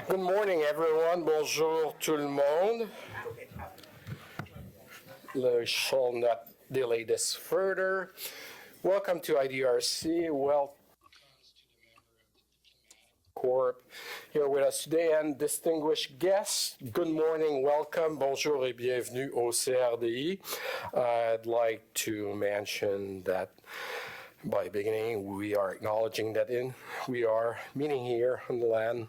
Good morning, everyone. Bonjour, tout le monde. I shall not delay this further. Welcome to IDRC. Welcome Corp here with us today and distinguished guests. Good morning, welcome, bonjour et bienvenue au CRDI. I'd like to mention that by beginning, we are acknowledging that we are meeting here on the land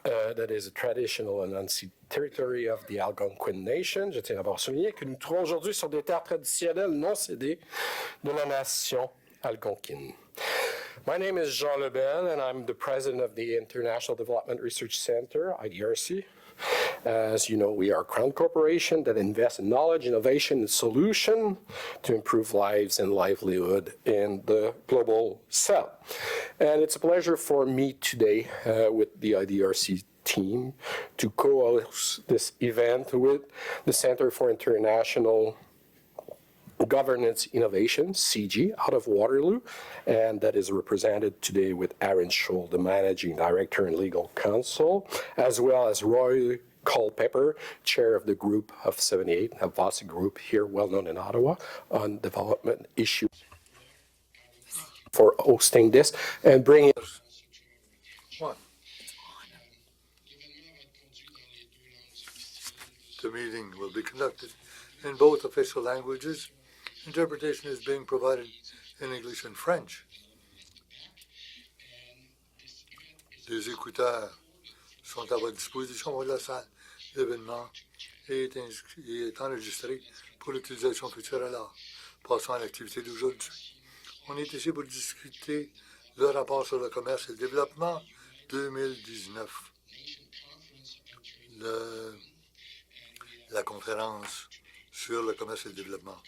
that is a traditional and unceded territory of the Algonquin Nation. Je tiens d'abord à souligner que nous trouvons aujourd'hui sur des terres traditionnelles non cédées de la nation algonquine. My name is Jean Lebel, and I'm the president of the International Development Research Center, IDRC. As you know, we are a Crown Corporation that invests in knowledge, innovation, and solution to improve lives and livelihood in the global south. And it's a pleasure for me today with the IDRC team to co-host this event with the Center for International Governance Innovation, CG, out of Waterloo, and that is represented today with Aaron Scholl, the Managing Director and Legal Counsel, as well as Roy Culpepper, Chair of the Group of 78, a Vasa group here, well known in Ottawa, on development issues for hosting this and bringing The meeting will be conducted in both official languages. Interpretation is being provided in English and French. Les écouteurs sont à votre disposition de la salle d'événement et est enregistré pour l'utilisation future. Alors, passons à l'activité d'aujourd'hui. On est ici pour discuter le rapport sur le commerce et le développement 2019. La conférence sur le commerce et le développement.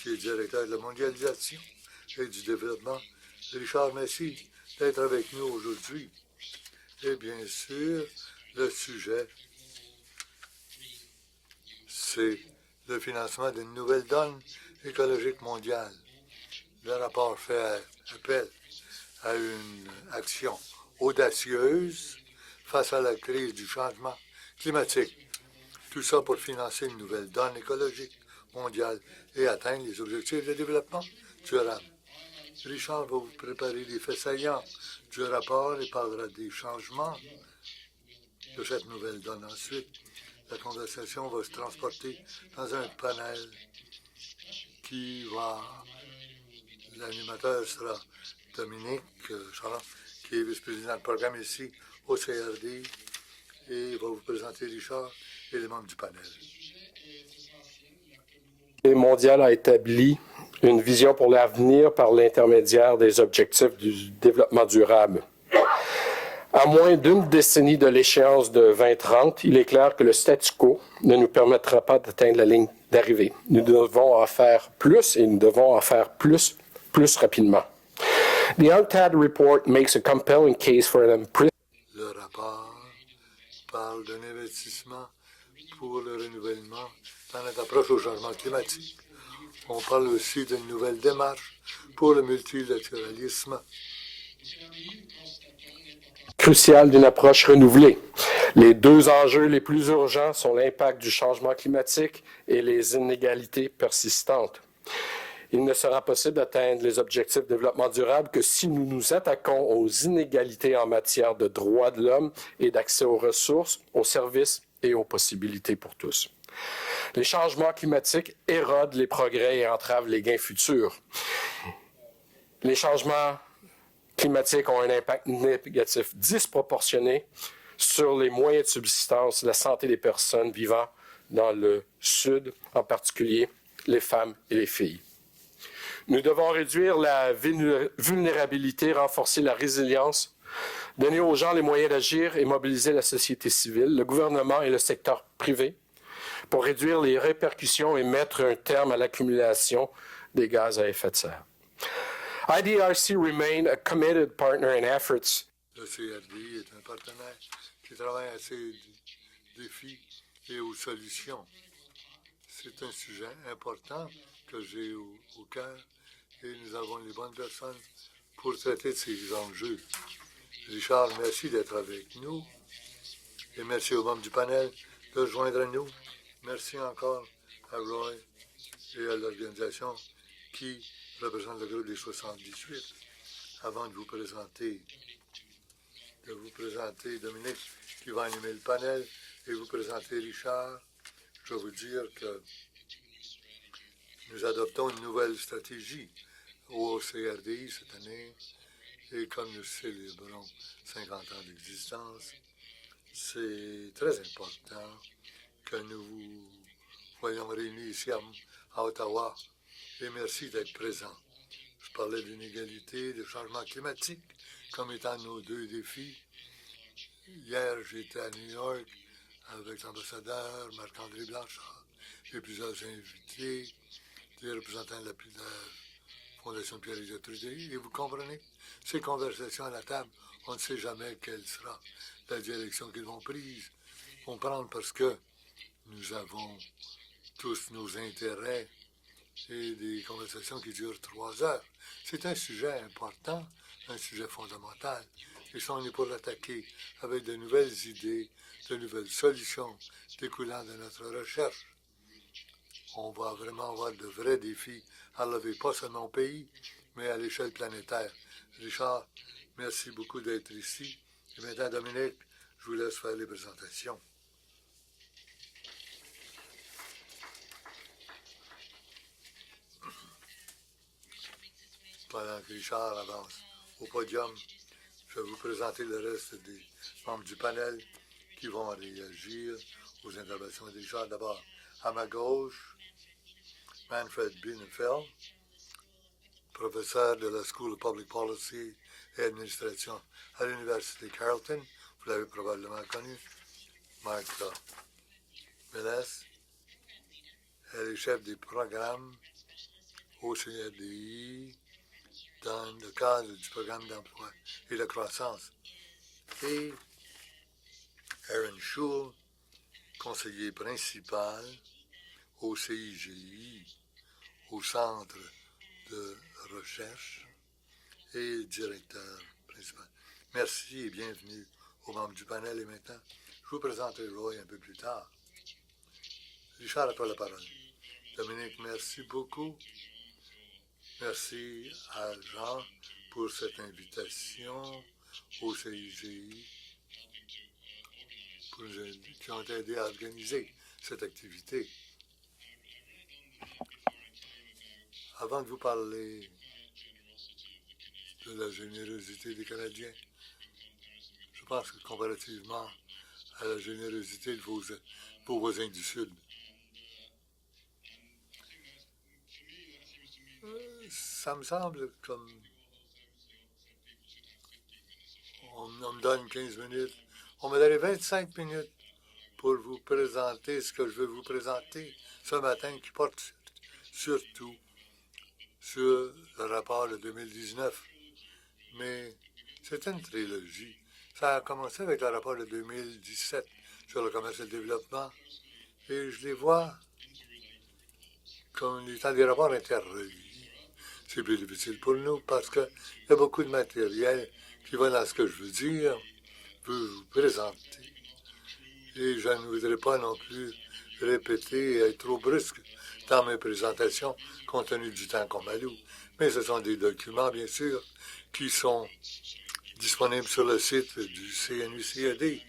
Qui est directeur de la mondialisation et du développement, Richard, merci d'être avec nous aujourd'hui. Et bien sûr, le sujet, c'est le financement d'une nouvelle donne écologique mondiale. Le rapport fait appel à une action audacieuse face à la crise du changement climatique. Tout ça pour financer une nouvelle donne écologique mondiale et atteindre les objectifs de développement durable. Richard va vous préparer les faits saillants du rapport et parlera des changements de cette nouvelle donne. Ensuite, la conversation va se transporter dans un panel l'animateur sera Dominique Charles, qui est vice-président de programme ici au CRD, et va vous présenter Richard et les membres du panel. Le mondial a établi une vision pour l'avenir par l'intermédiaire des objectifs du développement durable. À moins d'une décennie de l'échéance de 2030, il est clair que le statu quo ne nous permettra pas d'atteindre la ligne d'arrivée. Nous devons en faire plus et nous devons en faire plus rapidement. The UNCTAD report makes a compelling case for an Le rapport parle d'un investissement pour le renouvellement dans notre approche au changement climatique. On parle aussi d'une nouvelle démarche pour le multilatéralisme. Crucial d'une approche renouvelée. Les deux enjeux les plus urgents sont l'impact du changement climatique et les inégalités persistantes. Il ne sera possible d'atteindre les objectifs de développement durable que si nous nous attaquons aux inégalités en matière de droits de l'homme et d'accès aux ressources, aux services et aux possibilités pour tous. Les changements climatiques érodent les progrès et entravent les gains futurs. Les changements climatiques ont un impact négatif disproportionné sur les moyens de subsistance, la santé des personnes vivant dans le Sud, en particulier les femmes et les filles. Nous devons réduire la vulnérabilité, renforcer la résilience, donner aux gens les moyens d'agir et mobiliser la société civile, le gouvernement et le secteur privé pour réduire les répercussions et mettre un terme à l'accumulation des gaz à effet de serre. IDRC remain a committed partner in efforts. Le CRD est un partenaire qui travaille à ces défis et aux solutions. C'est un sujet important que j'ai au cœur et nous avons les bonnes personnes pour traiter de ces enjeux. Richard, merci d'être avec nous et merci aux membres du panel de joindre à nous. Merci encore à Roy et à l'organisation qui représente le groupe des 78. Avant de vous présenter Dominique qui va animer le panel et vous présenter Richard, je vais vous dire que nous adoptons une nouvelle stratégie au CRDI cette année et comme nous célébrons 50 ans d'existence, c'est très important que nous vous voyons réunis ici à Ottawa et merci d'être présents. Je parlais de l'inégalité, du changement climatique comme étant nos deux défis. Hier, j'étais à New York avec l'ambassadeur Marc-André Blanchard et plusieurs invités, des représentants de la Fondation Pierre-Élisée Trudeau. Et vous comprenez, ces conversations à la table, on ne sait jamais quelle sera la direction qu'ils vont prendre parce que nous avons tous nos intérêts et des conversations qui durent 3 heures. C'est un sujet important, un sujet fondamental. Et si on est pour l'attaquer avec de nouvelles idées, de nouvelles solutions découlant de notre recherche, on va vraiment avoir de vrais défis à relever, pas seulement au pays, mais à l'échelle planétaire. Richard, merci beaucoup d'être ici. Et maintenant, Dominique, je vous laisse faire les présentations. Pendant que Richard avance au podium, je vais vous présenter le reste des membres du panel qui vont réagir aux interventions de Richard. D'abord, à ma gauche, Manfred Bienenfeld, professeur de la School of Public Policy et Administration à l'Université Carleton. Vous l'avez probablement connu. Martha Mélès, elle est chef des programmes au CRDI dans le cadre du programme d'emploi et de croissance. Et Aaron Schul, conseiller principal au CIGI, au Centre de recherche et directeur principal. Merci et bienvenue aux membres du panel. Et maintenant, je vous présenterai Roy un peu plus tard. Richard a pris la parole. Dominique, merci beaucoup. Merci à Jean pour cette invitation au CIGI qui ont aidé à organiser cette activité. Avant de vous parler de la générosité des Canadiens, je pense que comparativement à la générosité de vos voisins du Sud, ça me semble comme on me donne 15 minutes, on me donne 25 minutes pour vous présenter ce que je veux vous présenter ce matin qui porte surtout sur le rapport de 2019. Mais c'est une trilogie. Ça a commencé avec le rapport de 2017 sur le commerce et le développement et je les vois comme étant des rapports interreliés. C'est plus difficile pour nous parce qu'il y a beaucoup de matériel qui va dans ce que je veux dire, vous présenter. Et je ne voudrais pas non plus répéter et être trop brusque dans mes présentations compte tenu du temps qu'on m'alloue. Mais ce sont des documents, bien sûr, qui sont disponibles sur le site du CNUCAD.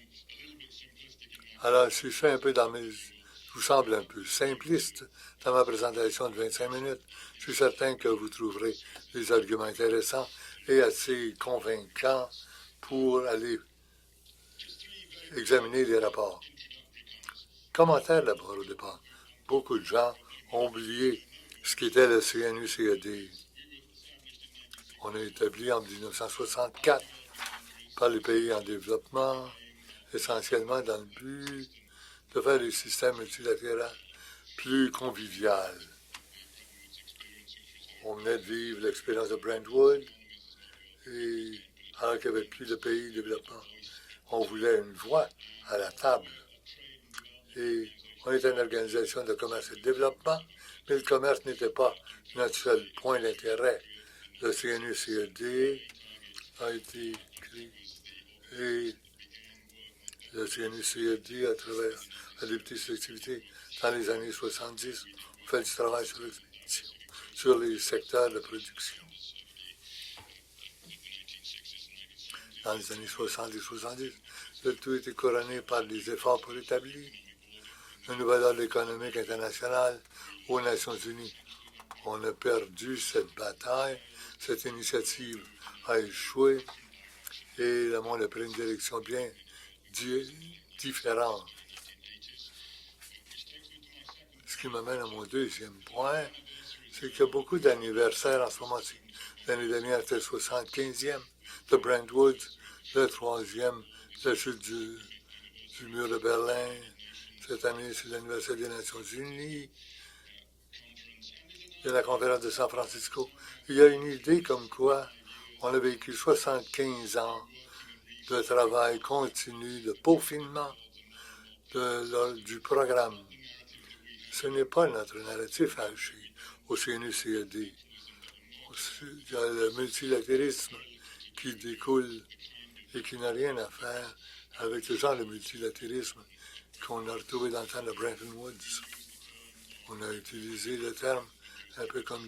Alors, si je suis un peu je vous semble un peu simpliste dans ma présentation de 25 minutes, je suis certain que vous trouverez des arguments intéressants et assez convaincants pour aller examiner les rapports. Commentaire d'abord au départ. Beaucoup de gens ont oublié ce qu'était le CNUCAD. On a établi en 1964 par les pays en développement, essentiellement dans le but de faire des systèmes multilatéraux plus convivial. On venait de vivre l'expérience de Brentwood, et alors qu'il n'y avait plus de pays de développement, on voulait une voix à la table. Et on était une organisation de commerce et de développement, mais le commerce n'était pas notre seul point d'intérêt. Le CNU-CLD a été créé et le CNU-CLD, à travers la députée selectivité dans les années 70, fait du travail sur les secteurs de production. Dans les années 60 et 70, le tout était couronné par des efforts pour établir un nouvel ordre économique international aux Nations Unies. On a perdu cette bataille, cette initiative a échoué et le monde a pris une direction bien différente. Ce qui m'amène à mon deuxième point, c'est qu'il y a beaucoup d'anniversaires en ce moment-ci. L'année dernière, c'était le 75e de Brentwood, le 3e, la chute du mur de Berlin. Cette année, c'est l'anniversaire des Nations Unies. Il y a la conférence de San Francisco. Il y a une idée comme quoi on a vécu 75 ans de travail continu, de peaufinement du programme. Ce n'est pas notre narratif au CNU-CLD. Il y a le multilatérisme qui découle et qui n'a rien à faire avec le genre de multilatérisme qu'on a retrouvé dans le temps de Bretton Woods. On a utilisé le terme un peu comme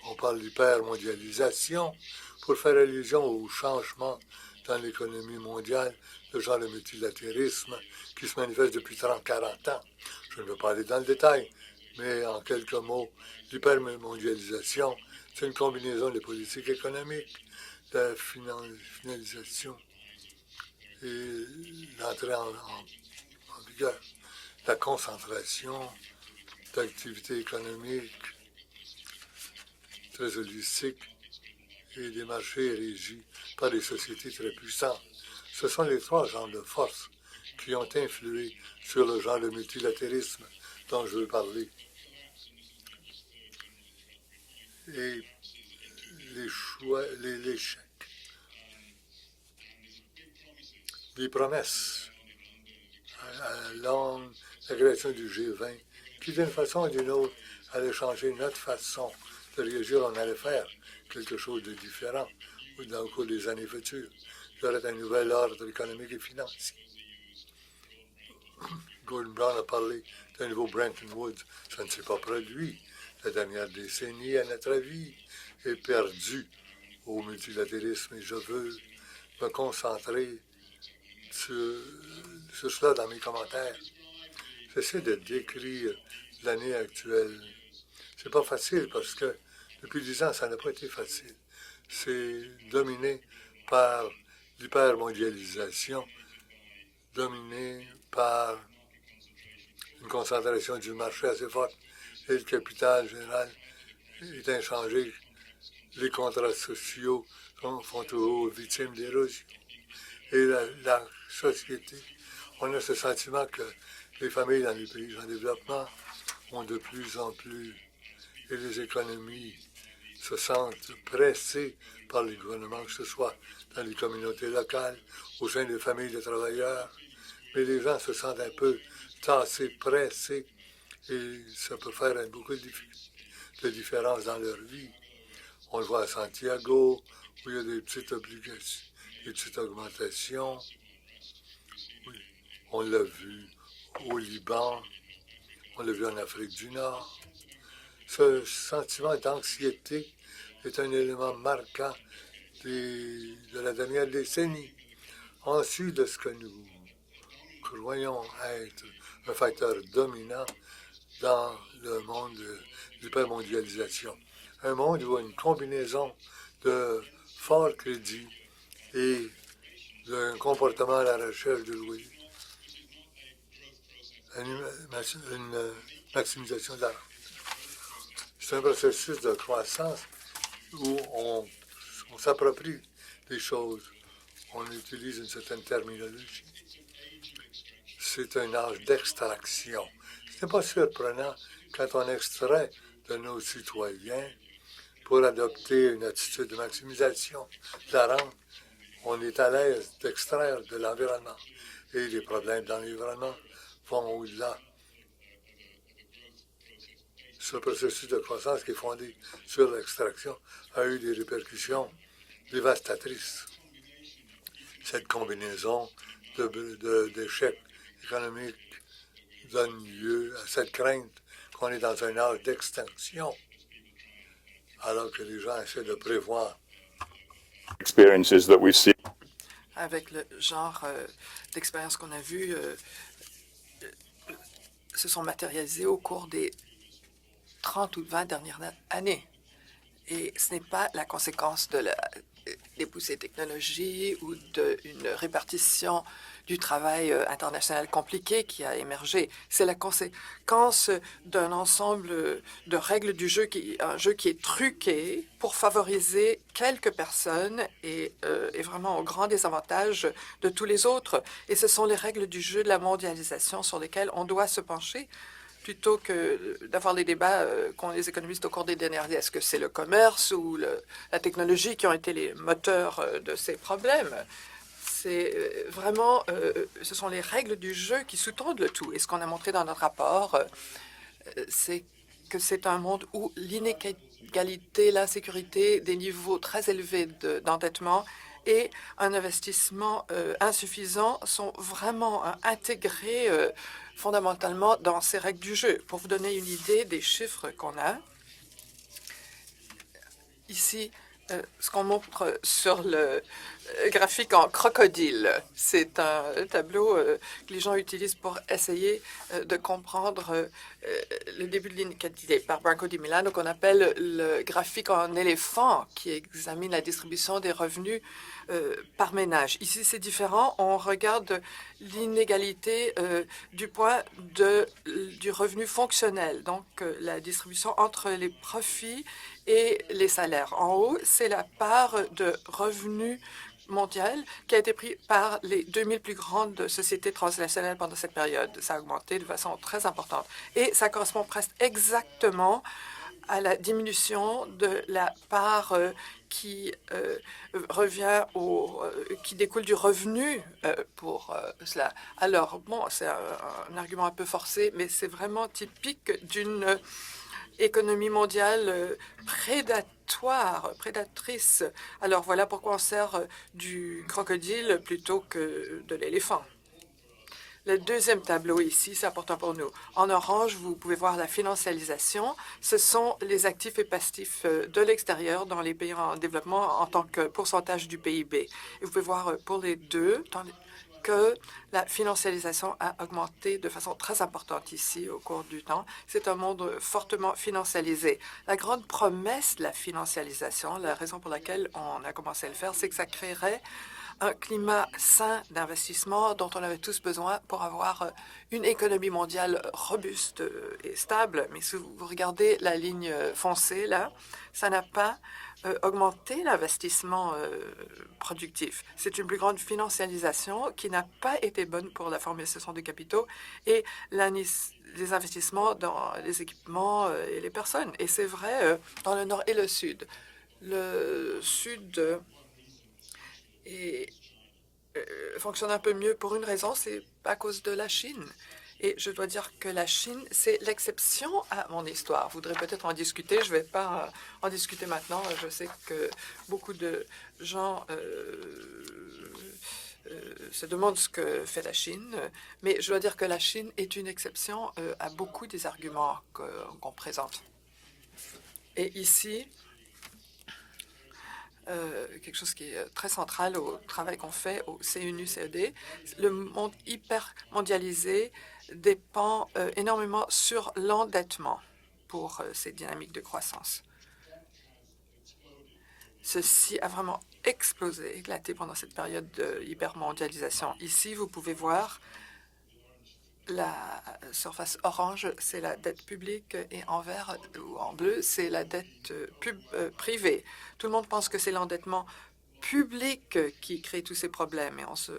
on parle d'hypermondialisation pour faire allusion au changement dans l'économie mondiale, le genre de multilatérisme qui se manifeste depuis 30-40 ans. Je ne veux pas aller dans le détail, mais en quelques mots, l'hypermondialisation, c'est une combinaison des politiques économiques, de la finalisation et l'entrée en vigueur, la concentration d'activités économiques très holistiques et des marchés régis par des sociétés très puissantes. Ce sont les trois genres de forces qui ont influé sur le genre de multilatérisme dont je veux parler. Et l'échec, les promesses à longue, la création du G20, qui d'une façon ou d'une autre allait changer notre façon de réagir. On allait faire quelque chose de différent dans le cours des années futures. Il y aurait un nouvel ordre économique et financier. Gordon Brown a parlé d'un nouveau Bretton Woods. Ça ne s'est pas produit. La dernière décennie, à notre avis, est perdue au multilatérisme et je veux me concentrer sur cela dans mes commentaires. J'essaie de décrire l'année actuelle. C'est pas facile parce que depuis 10 ans, ça n'a pas été facile. C'est dominé par l'hypermondialisation, dominé par une concentration du marché assez forte et le capital général est inchangé. Les contrats sociaux font toujours victimes d'érosion. Et la société, on a ce sentiment que les familles dans les pays en développement ont de plus en plus, et les économies se sentent pressées par les gouvernements, que ce soit dans les communautés locales, au sein des familles de travailleurs, mais les gens se sentent un peu tassés, pressés, et ça peut faire beaucoup de différence dans leur vie. On le voit à Santiago, où il y a des petites obligations, des petites augmentations. Oui. On l'a vu au Liban, on l'a vu en Afrique du Nord. Ce sentiment d'anxiété est un élément marquant de la dernière décennie. Ensuite de ce que nous croyons être un facteur dominant dans le monde de l'hypermondialisation. Un monde où une combinaison de fort crédit et d'un comportement à la recherche de loyer, une maximisation de la rente. C'est un processus de croissance où on s'approprie des choses. On utilise une certaine terminologie. C'est un âge d'extraction. Ce n'est pas surprenant quand on extrait de nos citoyens pour adopter une attitude de maximisation de la rente. On est à l'aise d'extraire de l'environnement. Et les problèmes dans l'environnement vont au-delà. ce processus de croissance qui est fondé sur l'extraction a eu des répercussions dévastatrices. Cette combinaison d'échecs économiques donne lieu à cette crainte qu'on est dans un âge d'extinction, alors que les gens essaient de prévoir. Experiences that we've seen. Avec le genre d'expérience qu'on a vues se sont matérialisées au cours des 30 ou 20 dernières années. Et ce n'est pas la conséquence de des poussées technologies ou d'une répartition du travail international compliqué qui a émergé. C'est la conséquence d'un ensemble de règles du jeu, un jeu qui est truqué pour favoriser quelques personnes et vraiment au grand désavantage de tous les autres. Et ce sont les règles du jeu de la mondialisation sur lesquelles on doit se pencher plutôt que d'avoir les débats qu'ont les économistes au cours des dernières années. Est-ce que c'est le commerce ou la technologie qui ont été les moteurs de ces problèmes? C'est vraiment, ce sont les règles du jeu qui sous-tendent le tout. Et ce qu'on a montré dans notre rapport, c'est que c'est un monde où l'inégalité, l'insécurité, des niveaux très élevés d'endettement et un investissement insuffisant sont vraiment intégrés fondamentalement dans ces règles du jeu. Pour vous donner une idée des chiffres qu'on a, ici, ce qu'on montre sur le graphique en crocodile, c'est un tableau que les gens utilisent pour essayer de comprendre le début de l'inégalité par Branco di Milano, qu'on appelle le graphique en éléphant, qui examine la distribution des revenus par ménage. Ici, c'est différent. On regarde l'inégalité du point du revenu fonctionnel, donc la distribution entre les profits et les salaires. En haut, c'est la part de revenus mondial qui a été pris par les 2000 plus grandes sociétés transnationales pendant cette période. Ça a augmenté de façon très importante. Et ça correspond presque exactement à la diminution de la part qui revient qui découle du revenu pour cela. Alors, bon, c'est un argument un peu forcé, mais c'est vraiment typique d'une économie mondiale prédatrice. Alors voilà pourquoi on sert du crocodile plutôt que de l'éléphant. Le deuxième tableau ici, c'est important pour nous. En orange, vous pouvez voir la financialisation. Ce sont les actifs et passifs de l'extérieur dans les pays en développement en tant que pourcentage du PIB. Et vous pouvez voir pour les deux que la financialisation a augmenté de façon très importante ici au cours du temps. C'est un monde fortement financialisé. La grande promesse de la financialisation, la raison pour laquelle on a commencé à le faire, c'est que ça créerait un climat sain d'investissement dont on avait tous besoin pour avoir une économie mondiale robuste et stable. Mais si vous regardez la ligne foncée, là, ça n'a pas augmenté l'investissement productif. C'est une plus grande financialisation qui n'a pas été bonne pour la formation des capitaux et les investissements dans les équipements et les personnes. Et c'est vrai dans le nord et le sud. Le sud fonctionne un peu mieux pour une raison, c'est à cause de la Chine. Et je dois dire que la Chine, c'est l'exception à mon histoire. Vous voudrez peut-être en discuter. Je ne vais pas en discuter maintenant. Je sais que beaucoup de gens se demandent ce que fait la Chine. Mais je dois dire que la Chine est une exception à beaucoup des arguments qu'on présente. Et ici, quelque chose qui est très central au travail qu'on fait au CNU-CED, le monde hyper mondialisé dépend énormément sur l'endettement pour ces dynamiques de croissance. Ceci a vraiment explosé, éclaté pendant cette période de hypermondialisation. Ici, vous pouvez voir la surface orange, c'est la dette publique et en vert ou en bleu, c'est la dette privée. Tout le monde pense que c'est l'endettement public qui crée tous ces problèmes et on se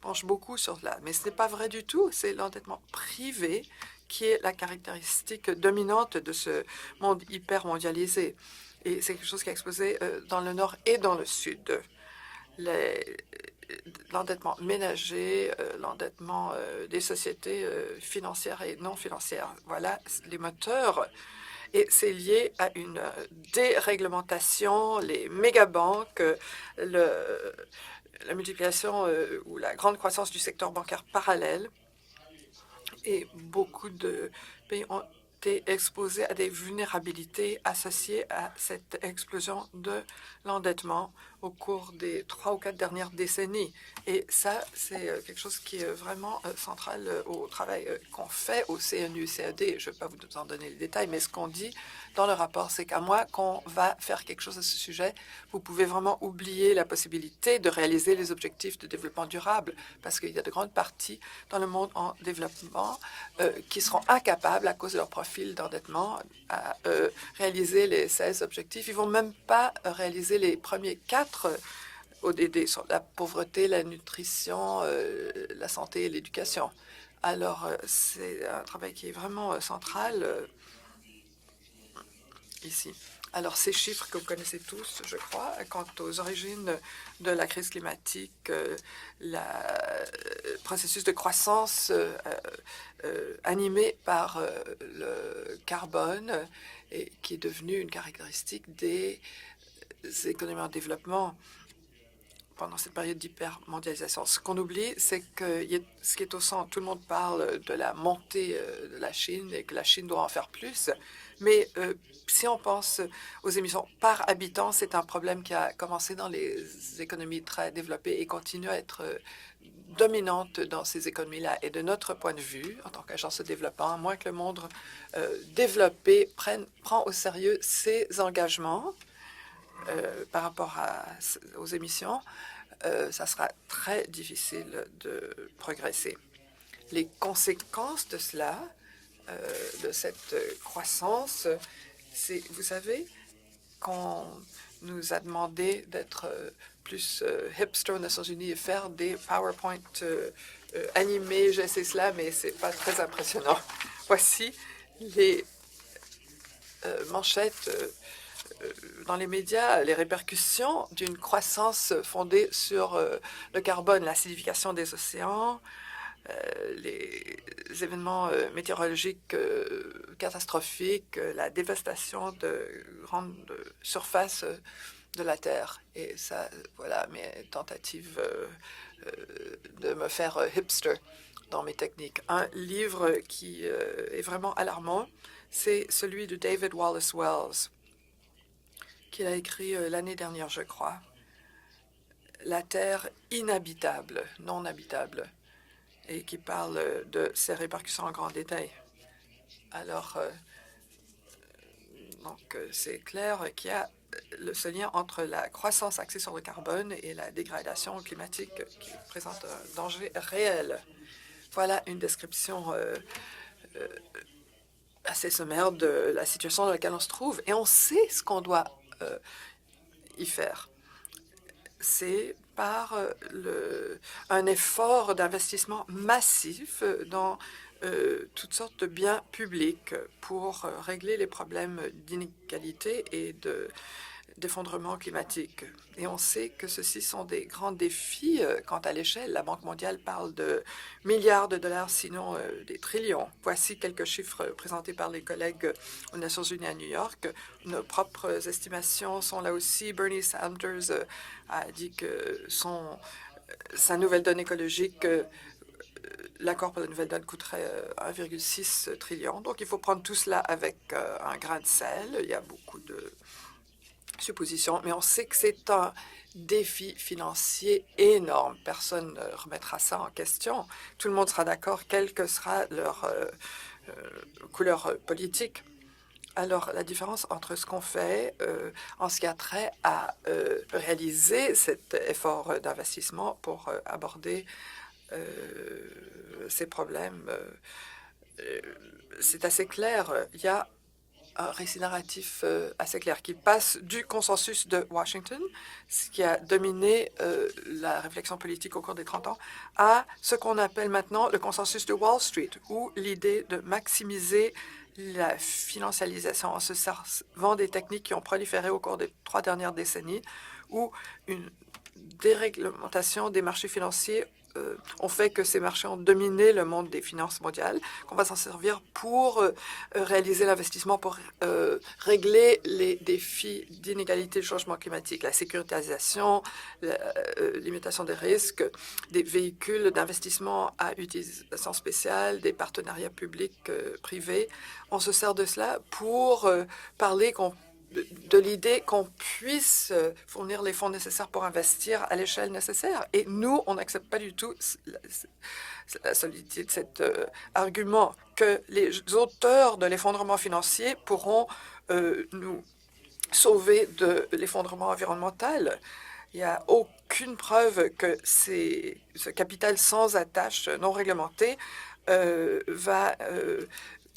penche beaucoup sur cela. Mais ce n'est pas vrai du tout. C'est l'endettement privé qui est la caractéristique dominante de ce monde hyper mondialisé. Et c'est quelque chose qui a explosé dans le nord et dans le sud. L'endettement ménager, l'endettement des sociétés financières et non financières. Voilà les moteurs. Et c'est lié à une déréglementation, les mégabanques, la multiplication ou la grande croissance du secteur bancaire parallèle. Et beaucoup de pays ont été exposés à des vulnérabilités associées à cette explosion de l'endettement au cours des 3 ou 4 dernières décennies. Et ça, c'est quelque chose qui est vraiment central au travail qu'on fait au CNU-CAD. Je ne vais pas vous en donner les détails, mais ce qu'on dit dans le rapport, c'est qu'à moins qu'on va faire quelque chose à ce sujet, vous pouvez vraiment oublier la possibilité de réaliser les objectifs de développement durable, parce qu'il y a de grandes parties dans le monde en développement qui seront incapables, à cause de leur profil d'endettement, à réaliser les 16 objectifs. Ils ne vont même pas réaliser les premiers 4 ODD sur la pauvreté, la nutrition, la santé et l'éducation. Alors, c'est un travail qui est vraiment central ici. Alors, ces chiffres que vous connaissez tous, je crois, quant aux origines de la crise climatique, le processus de croissance animé par le carbone et qui est devenu une caractéristique des économies en développement pendant cette période d'hypermondialisation. Ce qu'on oublie, c'est que ce qui est au centre, tout le monde parle de la montée de la Chine et que la Chine doit en faire plus. Mais si on pense aux émissions par habitant, c'est un problème qui a commencé dans les économies très développées et continue à être dominante dans ces économies-là. Et de notre point de vue, en tant qu'agence de développement, à moins que le monde développé prend au sérieux ses engagements par rapport aux émissions, ça sera très difficile de progresser. Les conséquences de cela, de cette croissance, c'est, vous savez, qu'on nous a demandé d'être plus hipster aux Nations Unies et faire des PowerPoint animés. Je sais cela, mais c'est pas très impressionnant. Voici les manchettes dans les médias, les répercussions d'une croissance fondée sur le carbone, l'acidification des océans, les événements météorologiques catastrophiques, la dévastation de grandes surfaces de la Terre. Et ça, voilà mes tentatives de me faire hipster dans mes techniques. Un livre qui est vraiment alarmant, c'est celui de David Wallace Wells, qu'il a écrit l'année dernière, je crois. La Terre inhabitable, non habitable, et qui parle de ses répercussions en grand détail. Alors, c'est clair qu'il y a ce lien entre la croissance axée sur le carbone et la dégradation climatique qui présente un danger réel. Voilà une description assez sommaire de la situation dans laquelle on se trouve. Et on sait ce qu'on doit y faire. C'est par un effort d'investissement massif dans toutes sortes de biens publics pour régler les problèmes d'inégalité et d'effondrement climatique. Et on sait que ceux-ci sont des grands défis quant à l'échelle. La Banque mondiale parle de milliards de dollars, sinon des trillions. Voici quelques chiffres présentés par les collègues aux Nations unies à New York. Nos propres estimations sont là aussi. Bernie Sanders a dit que sa nouvelle donne écologique, l'accord pour la nouvelle donne coûterait 1,6 trillion. Donc, il faut prendre tout cela avec un grain de sel. Il y a beaucoup de suppositions, mais on sait que c'est un défi financier énorme. Personne ne remettra ça en question. Tout le monde sera d'accord, quelle que sera leur couleur politique. Alors, la différence entre ce qu'on fait en ce qui a trait à réaliser cet effort d'investissement pour aborder ces problèmes, c'est assez clair. Il y a un récit narratif assez clair qui passe du consensus de Washington, ce qui a dominé la réflexion politique au cours des 30 ans, à ce qu'on appelle maintenant le consensus de Wall Street, où l'idée de maximiser la financialisation en se servant des techniques qui ont proliféré au cours des 3 dernières décennies, ou une déréglementation des marchés financiers ont fait que ces marchés ont dominé le monde des finances mondiales, qu'on va s'en servir pour réaliser l'investissement, pour régler les défis d'inégalité de changement climatique, la sécurisation, la limitation des risques, des véhicules d'investissement à utilisation spéciale, des partenariats publics-privés. On se sert de cela pour parler de l'idée qu'on puisse fournir les fonds nécessaires pour investir à l'échelle nécessaire. Et nous, on n'accepte pas du tout la solidité de cet argument que les auteurs de l'effondrement financier pourront nous sauver de l'effondrement environnemental. Il n'y a aucune preuve que ce capital sans attache non réglementé va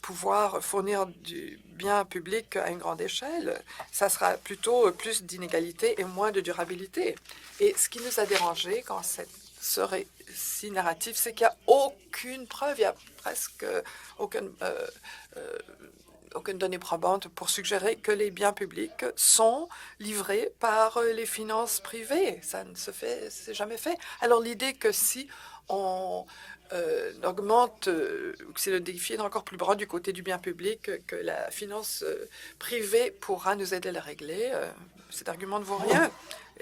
pouvoir fournir du bien public à une grande échelle. Ça sera plutôt plus d'inégalité et moins de durabilité. Et ce qui nous a dérangé quand ce récit narratif, c'est qu'il n'y a aucune preuve, il n'y a presque aucune donnée probante pour suggérer que les biens publics sont livrés par les finances privées. Ça ne c'est jamais fait. Alors l'idée que si on augmente, ou que si le défi est encore plus grand du côté du bien public, que la finance privée pourra nous aider à le régler, cet argument ne vaut rien.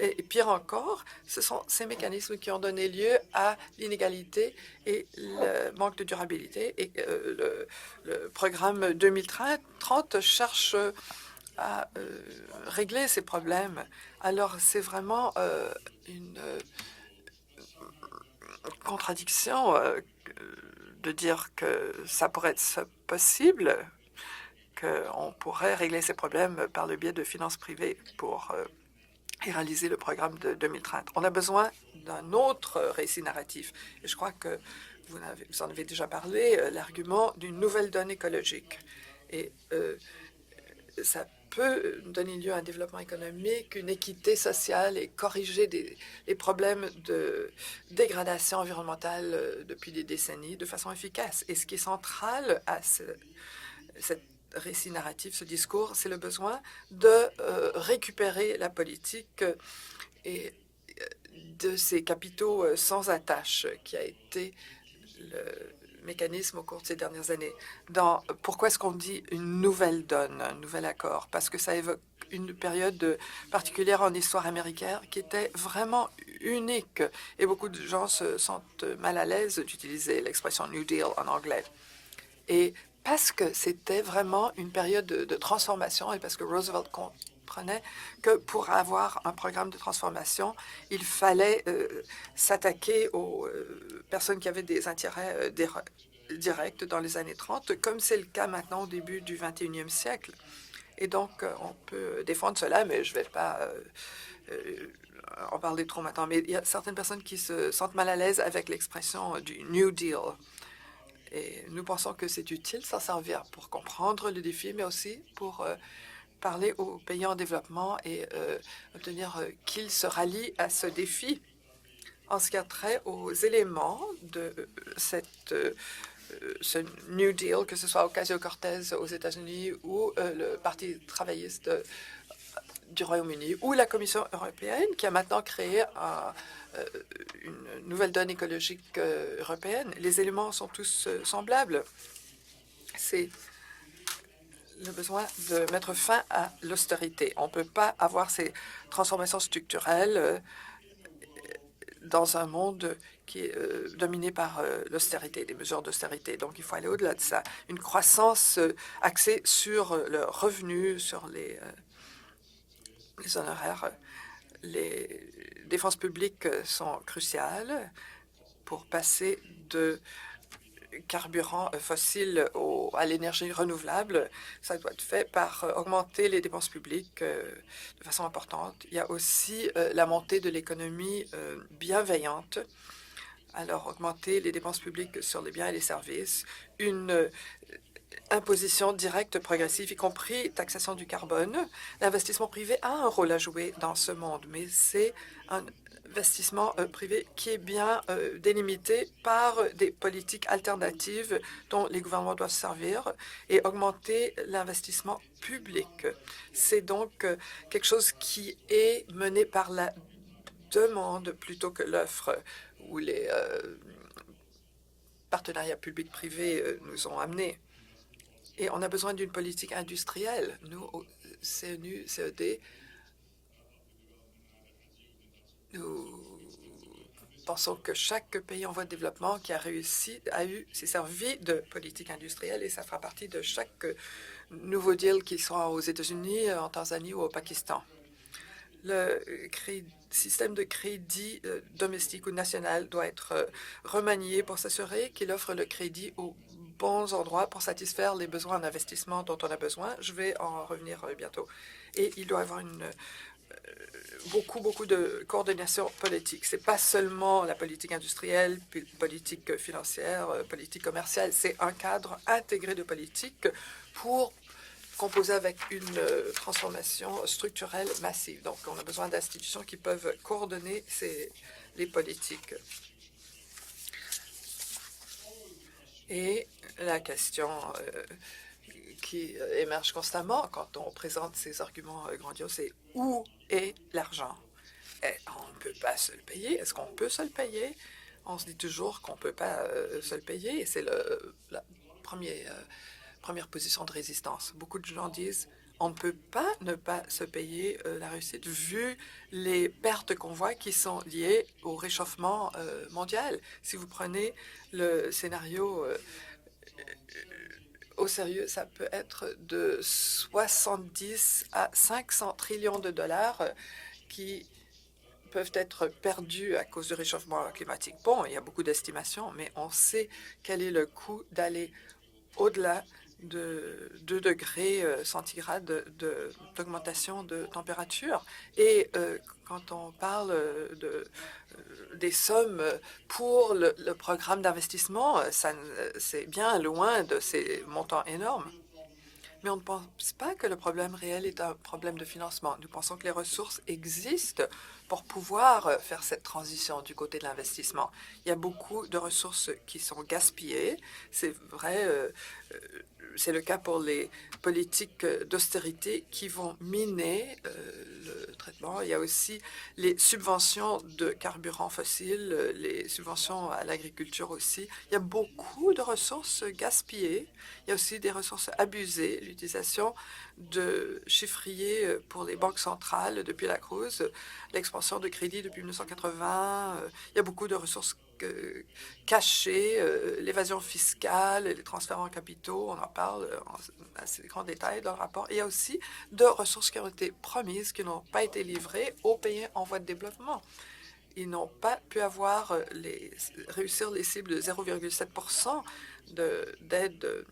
Et pire encore, ce sont ces mécanismes qui ont donné lieu à l'inégalité et le manque de durabilité. Et le programme 2030 cherche à régler ces problèmes. Alors, c'est vraiment une contradiction de dire que ça pourrait être possible, qu'on pourrait régler ces problèmes par le biais de finances privées pour réaliser le programme de 2030. On a besoin d'un autre récit narratif. Et je crois que vous en avez déjà parlé, l'argument d'une nouvelle donne écologique. Et ça peut donner lieu à un développement économique, une équité sociale et corriger les problèmes de dégradation environnementale depuis des décennies de façon efficace. Et ce qui est central à cette récit narratif, ce discours, c'est le besoin de récupérer la politique et de ces capitaux sans attache qui a été le mécanisme au cours de ces dernières années. Pourquoi est-ce qu'on dit une nouvelle donne, un nouvel accord? Parce que ça évoque une période particulière en histoire américaine qui était vraiment unique. Et beaucoup de gens se sentent mal à l'aise d'utiliser l'expression New Deal en anglais. Et parce que c'était vraiment une période de transformation et parce que Roosevelt comprenait que pour avoir un programme de transformation, il fallait s'attaquer aux personnes qui avaient des intérêts directs dans les années 30, comme c'est le cas maintenant au début du 21e siècle. Et donc, on peut défendre cela, mais je ne vais pas en parler trop maintenant. Mais il y a certaines personnes qui se sentent mal à l'aise avec l'expression du New Deal. Et nous pensons que c'est utile s'en servir pour comprendre le défi, mais aussi pour parler aux pays en développement et obtenir qu'ils se rallient à ce défi. En ce qui a trait aux éléments de ce New Deal, que ce soit Ocasio-Cortez aux États-Unis ou le Parti travailliste du Royaume-Uni ou la Commission européenne, qui a maintenant créé une nouvelle donne écologique européenne. Les éléments sont tous semblables. C'est le besoin de mettre fin à l'austérité. On ne peut pas avoir ces transformations structurelles dans un monde qui est dominé par l'austérité, des mesures d'austérité. Donc, il faut aller au-delà de ça. Une croissance axée sur le revenu, sur les honoraires. Les défenses publiques sont cruciales pour passer de carburant fossile à l'énergie renouvelable. Ça doit être fait par augmenter les dépenses publiques de façon importante. Il y a aussi la montée de l'économie bienveillante. Alors, augmenter les dépenses publiques sur les biens et les services, une imposition directe progressive, y compris taxation du carbone. L'investissement privé a un rôle à jouer dans ce monde, mais c'est un investissement privé qui est bien délimité par des politiques alternatives dont les gouvernements doivent se servir et augmenter l'investissement public. C'est donc quelque chose qui est mené par la demande plutôt que l'offre où les partenariats publics-privés nous ont amenés. Et on a besoin d'une politique industrielle. Nous, au CNU, CED, nous pensons que chaque pays en voie de développement qui a réussi s'est servi de politique industrielle et ça fera partie de chaque nouveau deal, qu'il soit aux États-Unis, en Tanzanie ou au Pakistan. Le système de crédit domestique ou national doit être remanié pour s'assurer qu'il offre le crédit aux bons endroits pour satisfaire les besoins en investissement dont on a besoin. Je vais en revenir bientôt. Et il doit y avoir beaucoup de coordination politique. C'est pas seulement la politique industrielle, politique financière, politique commerciale. C'est un cadre intégré de politique pour composer avec une transformation structurelle massive. Donc, on a besoin d'institutions qui peuvent coordonner les politiques. Et la question qui émerge constamment quand on présente ces arguments grandioses, c'est où est l'argent? On ne peut pas se le payer. Est-ce qu'on peut se le payer? On se dit toujours qu'on ne peut pas se le payer et c'est la première position de résistance. Beaucoup de gens disent on ne peut pas ne pas se payer la réussite vu les pertes qu'on voit qui sont liées au réchauffement mondial. Si vous prenez le scénario au sérieux, ça peut être de 70 à 500 trillions de dollars qui peuvent être perdus à cause du réchauffement climatique. Bon, il y a beaucoup d'estimations, mais on sait quel est le coût d'aller au-delà de 2 degrés centigrades d'augmentation de température. Et quand on parle des sommes pour le programme d'investissement, c'est bien loin de ces montants énormes. Mais on ne pense pas que le problème réel est un problème de financement. Nous pensons que les ressources existent pour pouvoir faire cette transition du côté de l'investissement. Il y a beaucoup de ressources qui sont gaspillées. C'est vrai, c'est le cas pour les politiques d'austérité qui vont miner le traitement. Il y a aussi les subventions de carburants fossiles, les subventions à l'agriculture aussi. Il y a beaucoup de ressources gaspillées. Il y a aussi des ressources abusées, l'utilisation de chiffriers pour les banques centrales depuis la Cruz, l'expansion de crédit depuis 1980. Il y a beaucoup de ressources cachées, l'évasion fiscale, les transferts en capitaux, on en parle en assez grand détail dans le rapport. Il y a aussi de ressources qui ont été promises, qui n'ont pas été livrées aux pays en voie de développement. Ils n'ont pas pu réussir les cibles de 0,7% d'aide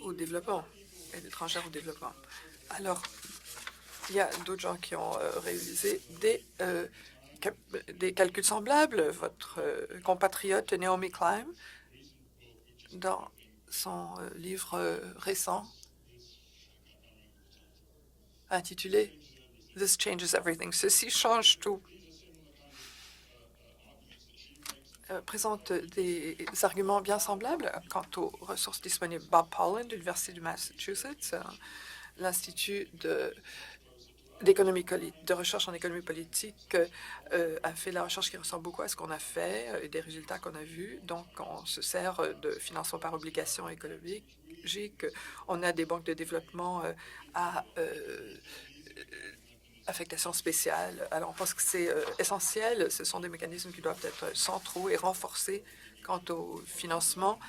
au développement, aide étrangère au développement. Alors, il y a d'autres gens qui ont réalisé des calculs semblables. Votre compatriote Naomi Klein, dans son livre récent intitulé « This changes everything », ceci change tout, présente des arguments bien semblables quant aux ressources disponibles. Bob Pollan, de l'Université du Massachusetts, l'Institut de recherche en économie politique a fait la recherche qui ressemble beaucoup à ce qu'on a fait et des résultats qu'on a vus. Donc, on se sert de financement par obligation écologique. On a des banques de développement à affectation spéciale. Alors, on pense que c'est essentiel. Ce sont des mécanismes qui doivent être centraux et renforcés quant au financement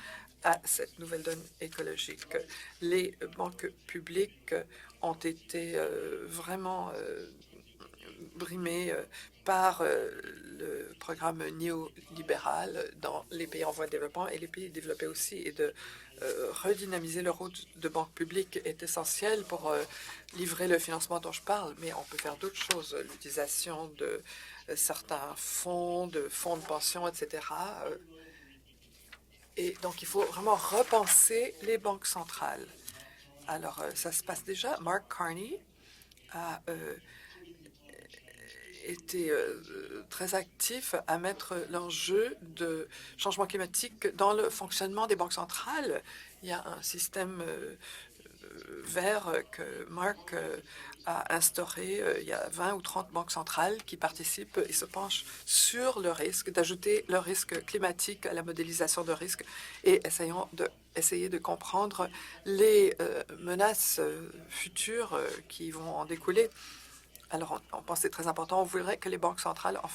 à cette nouvelle donne écologique. Les banques publiques ont été vraiment brimées par le programme néolibéral dans les pays en voie de développement et les pays développés aussi. Et de redynamiser le rôle de banque publique est essentiel pour livrer le financement dont je parle, mais on peut faire d'autres choses, l'utilisation de certains fonds de pension, etc. Et donc, il faut vraiment repenser les banques centrales. Alors, ça se passe déjà. Mark Carney a été très actif à mettre l'enjeu de changement climatique dans le fonctionnement des banques centrales. Il y a un système vert que Mark a instauré il y a 20 ou 30 banques centrales qui participent et se penchent sur le risque, d'ajouter le risque climatique à la modélisation de risque et essayer de comprendre les menaces futures qui vont en découler. Alors, on pense que c'est très important. On voudrait que les banques centrales en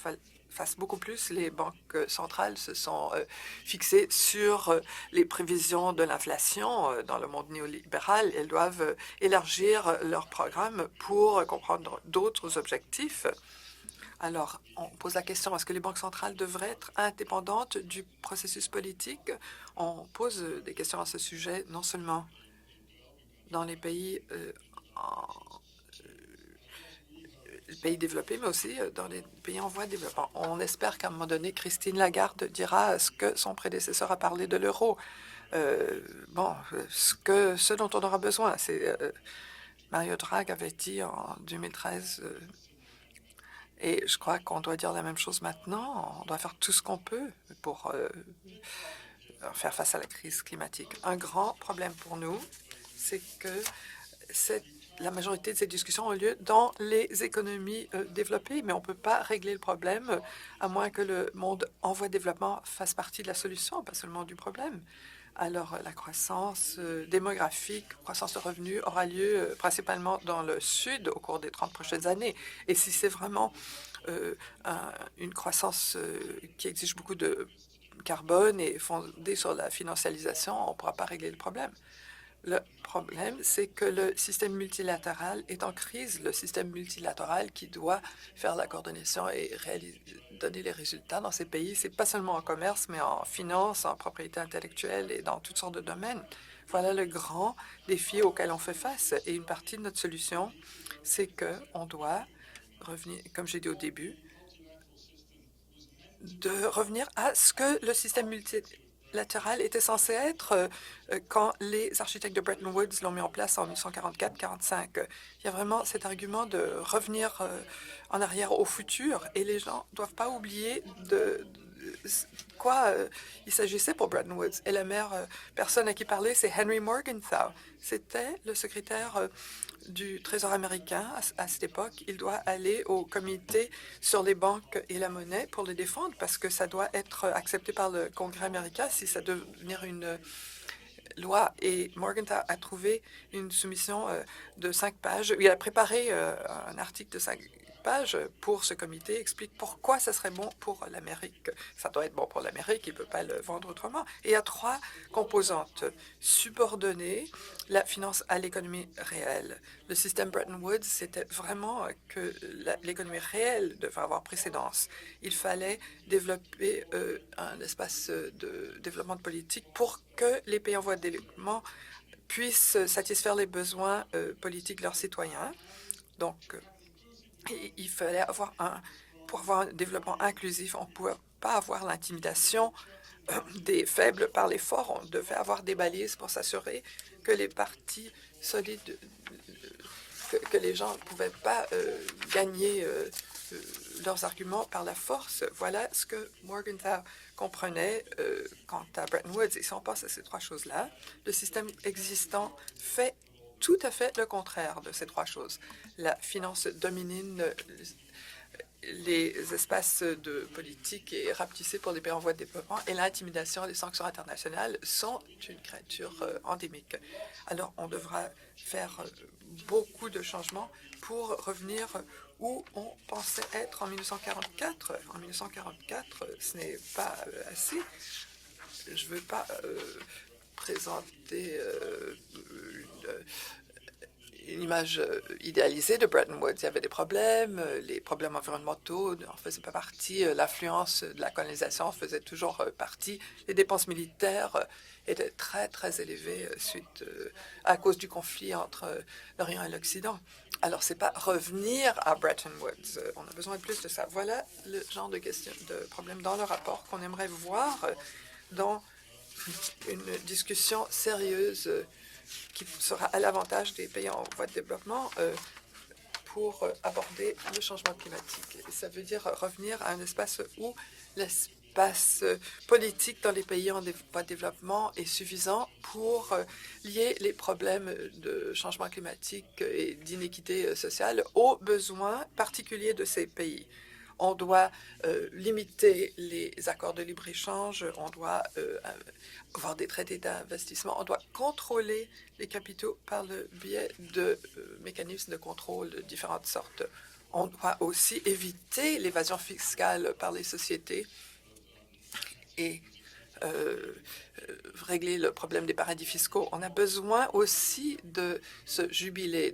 fassent beaucoup plus. Les banques centrales se sont fixées sur les prévisions de l'inflation dans le monde néolibéral. Elles doivent élargir leur programme pour comprendre d'autres objectifs. Alors, on pose la question, est-ce que les banques centrales devraient être indépendantes du processus politique? On pose des questions à ce sujet, non seulement dans les pays développés, mais aussi dans les pays en voie de développement. On espère qu'à un moment donné, Christine Lagarde dira ce que son prédécesseur a parlé de l'euro. Ce dont on aura besoin, c'est Mario Draghi avait dit en 2013, et je crois qu'on doit dire la même chose maintenant. On doit faire tout ce qu'on peut pour faire face à la crise climatique. Un grand problème pour nous, c'est que la majorité de ces discussions ont lieu dans les économies développées, mais on ne peut pas régler le problème à moins que le monde en voie de développement fasse partie de la solution, pas seulement du problème. Alors, la croissance démographique, croissance de revenus aura lieu principalement dans le Sud au cours des 30 prochaines années. Et si c'est vraiment une croissance qui exige beaucoup de carbone et fondée sur la financialisation, on ne pourra pas régler le problème. Le problème, c'est que le système multilatéral est en crise. Le système multilatéral qui doit faire la coordination et donner les résultats dans ces pays, c'est pas seulement en commerce, mais en finance, en propriété intellectuelle et dans toutes sortes de domaines. Voilà le grand défi auquel on fait face. Et une partie de notre solution, c'est qu'on doit revenir, comme j'ai dit au début, de revenir à ce que le système multilatéral était censé être quand les architectes de Bretton Woods l'ont mis en place en 1944-45. Il y a vraiment cet argument de revenir en arrière au futur et les gens ne doivent pas oublier de quoi il s'agissait pour Bretton Woods. Et la meilleure personne à qui parler, c'est Henry Morgenthau. C'était le secrétaire du Trésor américain à cette époque. Il doit aller au comité sur les banques et la monnaie pour le défendre parce que ça doit être accepté par le Congrès américain si ça doit devenir une loi. Et Morgenthau a trouvé une soumission de 5 pages. Il a préparé un article de 5 pages pour ce comité, explique pourquoi ça serait bon pour l'Amérique. Ça doit être bon pour l'Amérique, il ne peut pas le vendre autrement. Et il y a 3 composantes. Subordonner la finance à l'économie réelle. Le système Bretton Woods, c'était vraiment que l'économie réelle devait avoir précédence. Il fallait développer un espace de développement de politique pour que les pays en voie de développement puissent satisfaire les besoins politiques de leurs citoyens. Donc, il fallait pour avoir un développement inclusif, on ne pouvait pas avoir l'intimidation des faibles par les forts. On devait avoir des balises pour s'assurer que les partis solides, que les gens ne pouvaient pas gagner leurs arguments par la force. Voilà ce que Morgenthau comprenait quant à Bretton Woods. Et si on pense à ces 3 choses-là, le système existant fait tout à fait le contraire de ces 3 choses. La finance domine les espaces de politique et rapetissée pour les pays en voie de développement et l'intimidation et les sanctions internationales sont une créature endémique. Alors, on devra faire beaucoup de changements pour revenir où on pensait être en 1944. En 1944, ce n'est pas assez. Je ne veux pas présenter une image idéalisée de Bretton Woods. Il y avait des problèmes, les problèmes environnementaux n'en faisaient pas partie, l'influence de la colonisation faisait toujours partie, les dépenses militaires étaient très, très élevées à cause du conflit entre l'Orient et l'Occident. Alors, ce n'est pas revenir à Bretton Woods. On a besoin de plus de ça. Voilà le genre de questions, de problèmes dans le rapport qu'on aimerait voir dans une discussion sérieuse qui sera à l'avantage des pays en voie de développement pour aborder le changement climatique. Et ça veut dire revenir à un espace où l'espace politique dans les pays en voie de développement est suffisant pour lier les problèmes de changement climatique et d'inéquité sociale aux besoins particuliers de ces pays. On doit limiter les accords de libre-échange, on doit avoir des traités d'investissement, on doit contrôler les capitaux par le biais de mécanismes de contrôle de différentes sortes. On doit aussi éviter l'évasion fiscale par les sociétés et régler le problème des paradis fiscaux. On a besoin aussi de se jubiler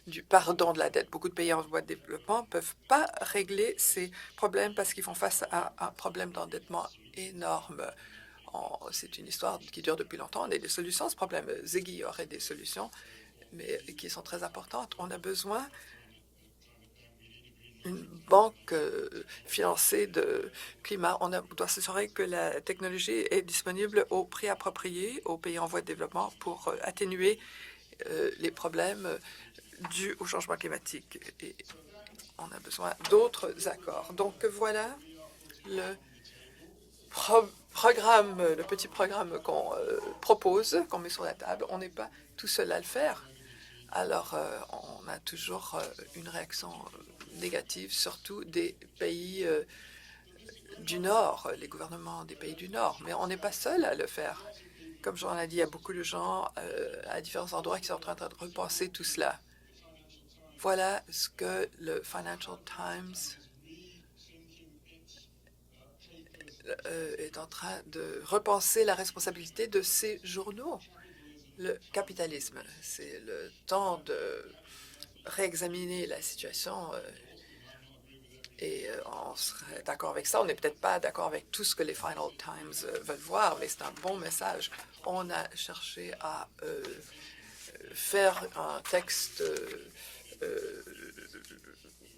du pardon de la dette. Beaucoup de pays en voie de développement ne peuvent pas régler ces problèmes parce qu'ils font face à un problème d'endettement énorme. C'est une histoire qui dure depuis longtemps. On a des solutions à ce problème. Ziggy aurait des solutions, mais qui sont très importantes. On a besoin une banque financée de climat. On doit s'assurer que la technologie est disponible au prix approprié aux pays en voie de développement pour atténuer les problèmes dus au changement climatique. Et on a besoin d'autres accords. Donc voilà le le petit programme qu'on propose, qu'on met sur la table. On n'est pas tout seul à le faire. Alors, on a toujours une réaction négative, surtout des pays du Nord, les gouvernements des pays du Nord. Mais on n'est pas seul à le faire. Comme j'en ai dit, il y a beaucoup de gens à différents endroits qui sont en train de repenser tout cela. Voilà ce que le Financial Times est en train de repenser la responsabilité de ces journaux. Le capitalisme, c'est le temps de réexaminer la situation et on serait d'accord avec ça. On n'est peut-être pas d'accord avec tout ce que les Financial Times veulent voir, mais c'est un bon message. On a cherché à faire un texte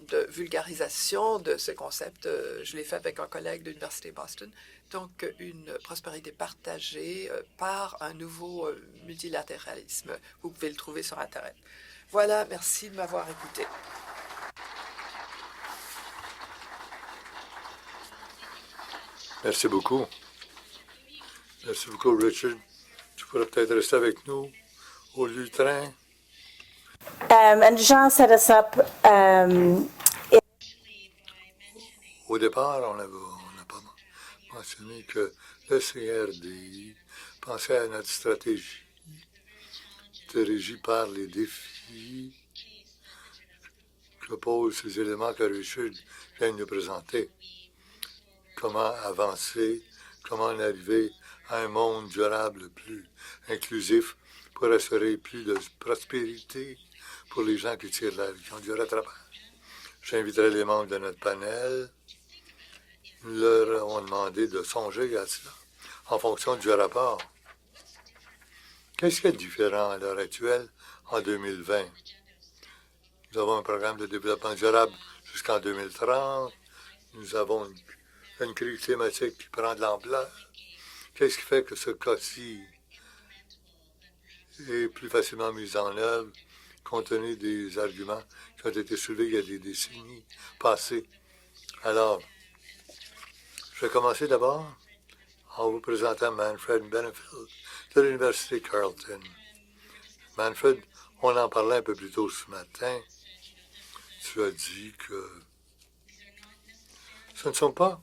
de vulgarisation de ce concept. Je l'ai fait avec un collègue de l'Université de Boston. Donc, une prospérité partagée par un nouveau multilatéralisme. Vous pouvez le trouver sur Internet. Voilà, merci de m'avoir écouté. Merci beaucoup. Merci beaucoup, Richard. Tu pourrais peut-être rester avec nous au Lutrin. And Jean set us up. Au départ, on n'a pas mentionné que le CRDI pensait à notre stratégie régie par les défis que posent ces éléments que Richard vient de nous présenter. Comment avancer, comment en arriver à un monde durable plus inclusif pour assurer plus de prospérité pour les gens qui ont du rattrapage. J'inviterai les membres de notre panel. Nous leur avons demandé de songer à cela en fonction du rapport. Qu'est-ce qui est différent à l'heure actuelle en 2020? Nous avons un programme de développement durable jusqu'en 2030. Nous avons une crise climatique qui prend de l'ampleur. Qu'est-ce qui fait que ce cas-ci est plus facilement mis en œuvre compte tenu des arguments qui ont été soulevés il y a des décennies passées? Alors, je vais commencer d'abord en vous présentant Manfred Benefield de l'Université Carleton. Manfred, on en parlait un peu plus tôt ce matin. Tu as dit que ce ne sont pas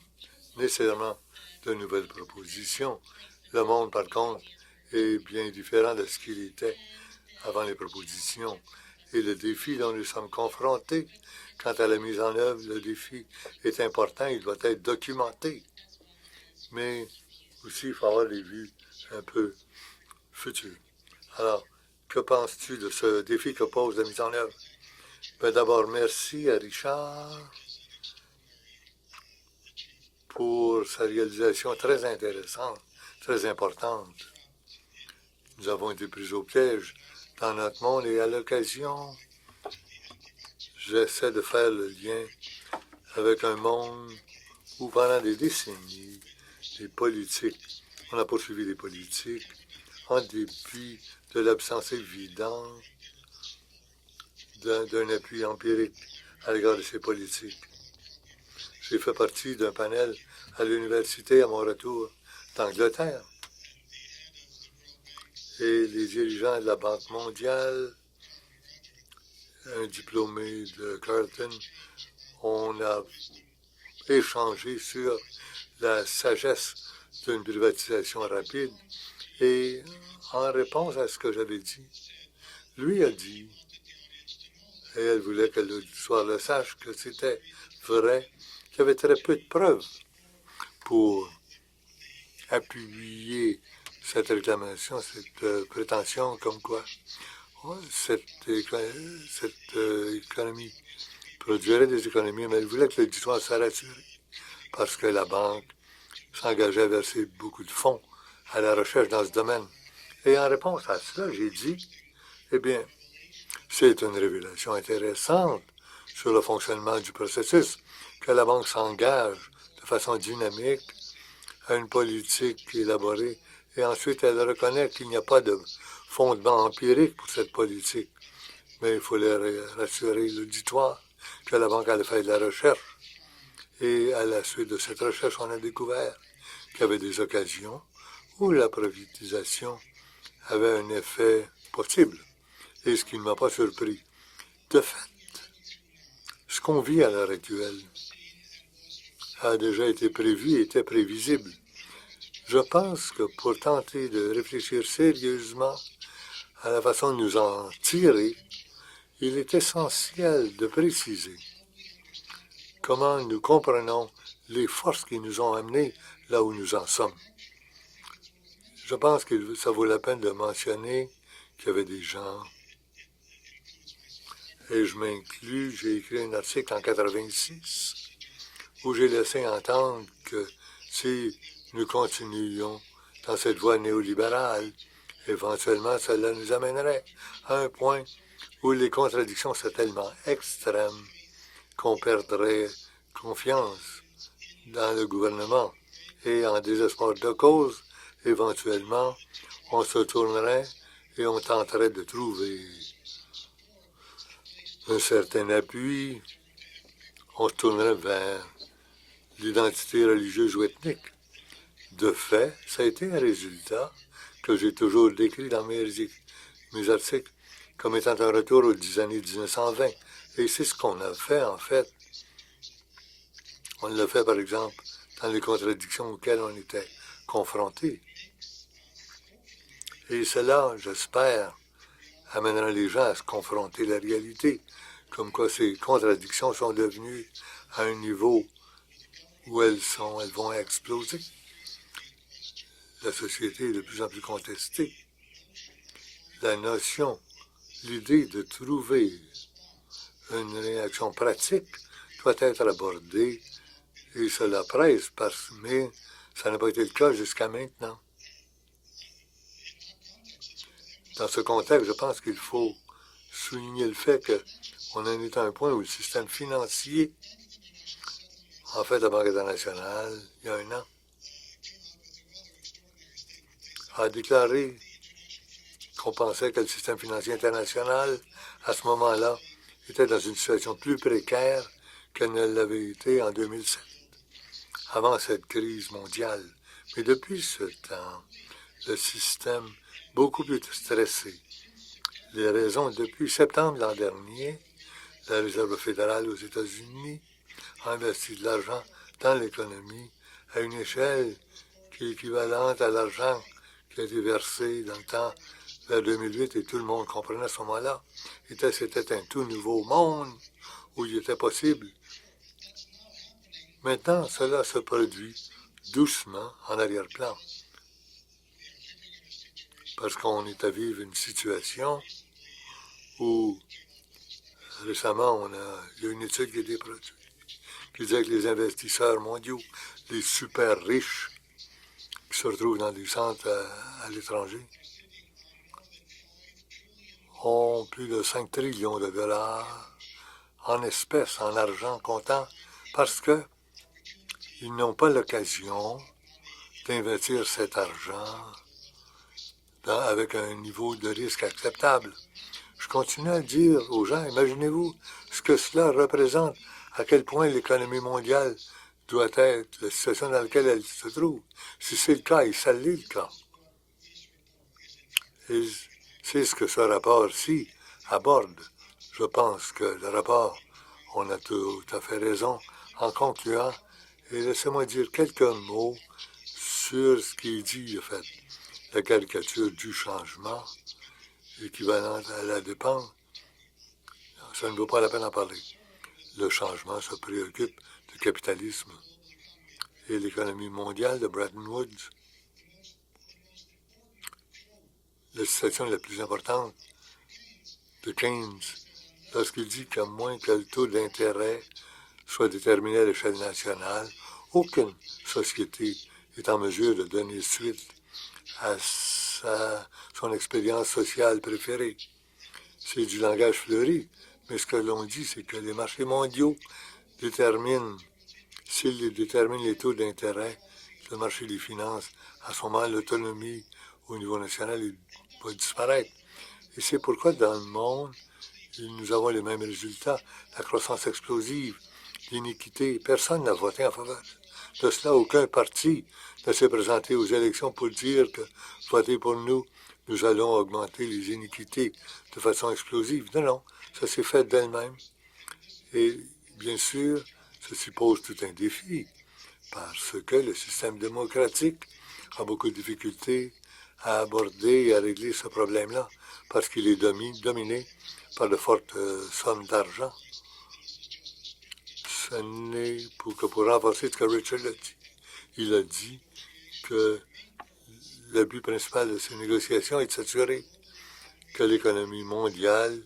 nécessairement de nouvelles propositions. Le monde, par contre, est bien différent de ce qu'il était avant les propositions. Et le défi dont nous sommes confrontés quant à la mise en œuvre, le défi est important, il doit être documenté. Mais aussi, il faut avoir les vues un peu futures. Alors, que penses-tu de ce défi que pose la mise en œuvre? Ben, d'abord, merci à Richard pour sa réalisation très intéressante, très importante. Nous avons été pris au piège dans notre monde et à l'occasion, j'essaie de faire le lien avec un monde où pendant des décennies, les politiques, on a poursuivi les politiques en dépit de l'absence évidente d'un appui empirique à l'égard de ces politiques. J'ai fait partie d'un panel à l'université à mon retour d'Angleterre. Et les dirigeants de la Banque mondiale, un diplômé de Carleton, on a échangé sur la sagesse d'une privatisation rapide. Et en réponse à ce que j'avais dit, lui a dit, et elle voulait que l'auditoire le sache, que c'était vrai, qu'il y avait très peu de preuves pour appuyer cette réclamation, cette prétention comme quoi cette économie produirait des économies, mais elle voulait que l'auditoire soit rassuré parce que la banque s'engageait à verser beaucoup de fonds à la recherche dans ce domaine. Et en réponse à cela, j'ai dit, eh bien, c'est une révélation intéressante sur le fonctionnement du processus que la banque s'engage de façon dynamique à une politique élaborée et ensuite elle reconnaît qu'il n'y a pas de fondement empirique pour cette politique. Mais il fallait rassurer l'auditoire que la banque allait faire de la recherche. Et à la suite de cette recherche, on a découvert qu'il y avait des occasions où la privatisation avait un effet possible. Et ce qui ne m'a pas surpris. De fait, ce qu'on vit à l'heure actuelle a déjà été prévu et était prévisible. Je pense que pour tenter de réfléchir sérieusement à la façon de nous en tirer, il est essentiel de préciser comment nous comprenons les forces qui nous ont amenés là où nous en sommes. Je pense que ça vaut la peine de mentionner qu'il y avait des gens, et je m'inclus, j'ai écrit un article en 86 où j'ai laissé entendre que si nous continuions dans cette voie néolibérale, éventuellement, cela nous amènerait à un point où les contradictions seraient tellement extrêmes qu'on perdrait confiance dans le gouvernement. Et en désespoir de cause, éventuellement, on se tournerait et on tenterait de trouver un certain appui. On se tournerait vers l'identité religieuse ou ethnique. De fait, ça a été un résultat que j'ai toujours décrit dans mes articles comme étant un retour aux années 1920. Et c'est ce qu'on a fait, en fait. On l'a fait, par exemple, dans les contradictions auxquelles on était confrontés. Et cela, j'espère, amènera les gens à se confronter à la réalité, comme quoi ces contradictions sont devenues à un niveau où elles vont exploser. La société est de plus en plus contestée. La notion, l'idée de trouver une réaction pratique doit être abordée et cela presse, mais ça n'a pas été le cas jusqu'à maintenant. Dans ce contexte, je pense qu'il faut souligner le fait qu'on en est à un point où le système financier, en fait, la Banque internationale, il y a 1 an, a déclaré qu'on pensait que le système financier international, à ce moment-là, était dans une situation plus précaire qu'elle ne l'avait été en 2007, avant cette crise mondiale. Mais depuis ce temps, le système beaucoup plus stressé. Les raisons, depuis septembre l'an dernier, la Réserve fédérale aux États-Unis a investi de l'argent dans l'économie à une échelle qui est équivalente à l'argent qui a été versé dans le temps vers 2008, et tout le monde comprenait à ce moment-là. C'était un tout nouveau monde où il était possible. Maintenant, cela se produit doucement en arrière-plan. Parce qu'on est à vivre une situation où récemment, il y a une étude qui a été produite qui disait que les investisseurs mondiaux, les super riches, qui se retrouvent dans des centres à l'étranger, ont plus de 5 trillions de dollars en espèces, en argent comptant, parce qu'ils n'ont pas l'occasion d'investir cet argent avec un niveau de risque acceptable. Je continue à dire aux gens, imaginez-vous ce que cela représente, à quel point l'économie mondiale doit être la situation dans laquelle elle se trouve. Si c'est le cas, et ça l'est le cas. Et c'est ce que ce rapport-ci aborde. Je pense que le rapport, on a tout à fait raison en concluant. Et laissez-moi dire quelques mots sur ce qui est dit, en fait, la caricature du changement, équivalente à la dépense. Ça ne vaut pas la peine d'en parler. Le changement se préoccupe du capitalisme et l'économie mondiale de Bretton Woods. La situation la plus importante de Keynes, lorsqu'il dit qu'à moins que le taux d'intérêt soit déterminé à l'échelle nationale, aucune société est en mesure de donner suite à son expérience sociale préférée. C'est du langage fleuri, mais ce que l'on dit, c'est que les marchés mondiaux déterminent, s'ils déterminent les taux d'intérêt, le marché des finances, à ce moment, l'autonomie au niveau national va disparaître. Et c'est pourquoi, dans le monde, nous avons les mêmes résultats, la croissance explosive, l'iniquité. Personne n'a voté en faveur de cela. Aucun parti ne s'est présenté aux élections pour dire que votez pour nous, nous allons augmenter les iniquités de façon explosive. Non, non, ça s'est fait d'elle-même. Et bien sûr, ceci pose tout un défi, parce que le système démocratique a beaucoup de difficultés à aborder et à régler ce problème-là, parce qu'il est dominé par de fortes sommes d'argent. Ce n'est que pour renforcer ce que Richard a dit. Il a dit que le but principal de ces négociations est de s'assurer que l'économie mondiale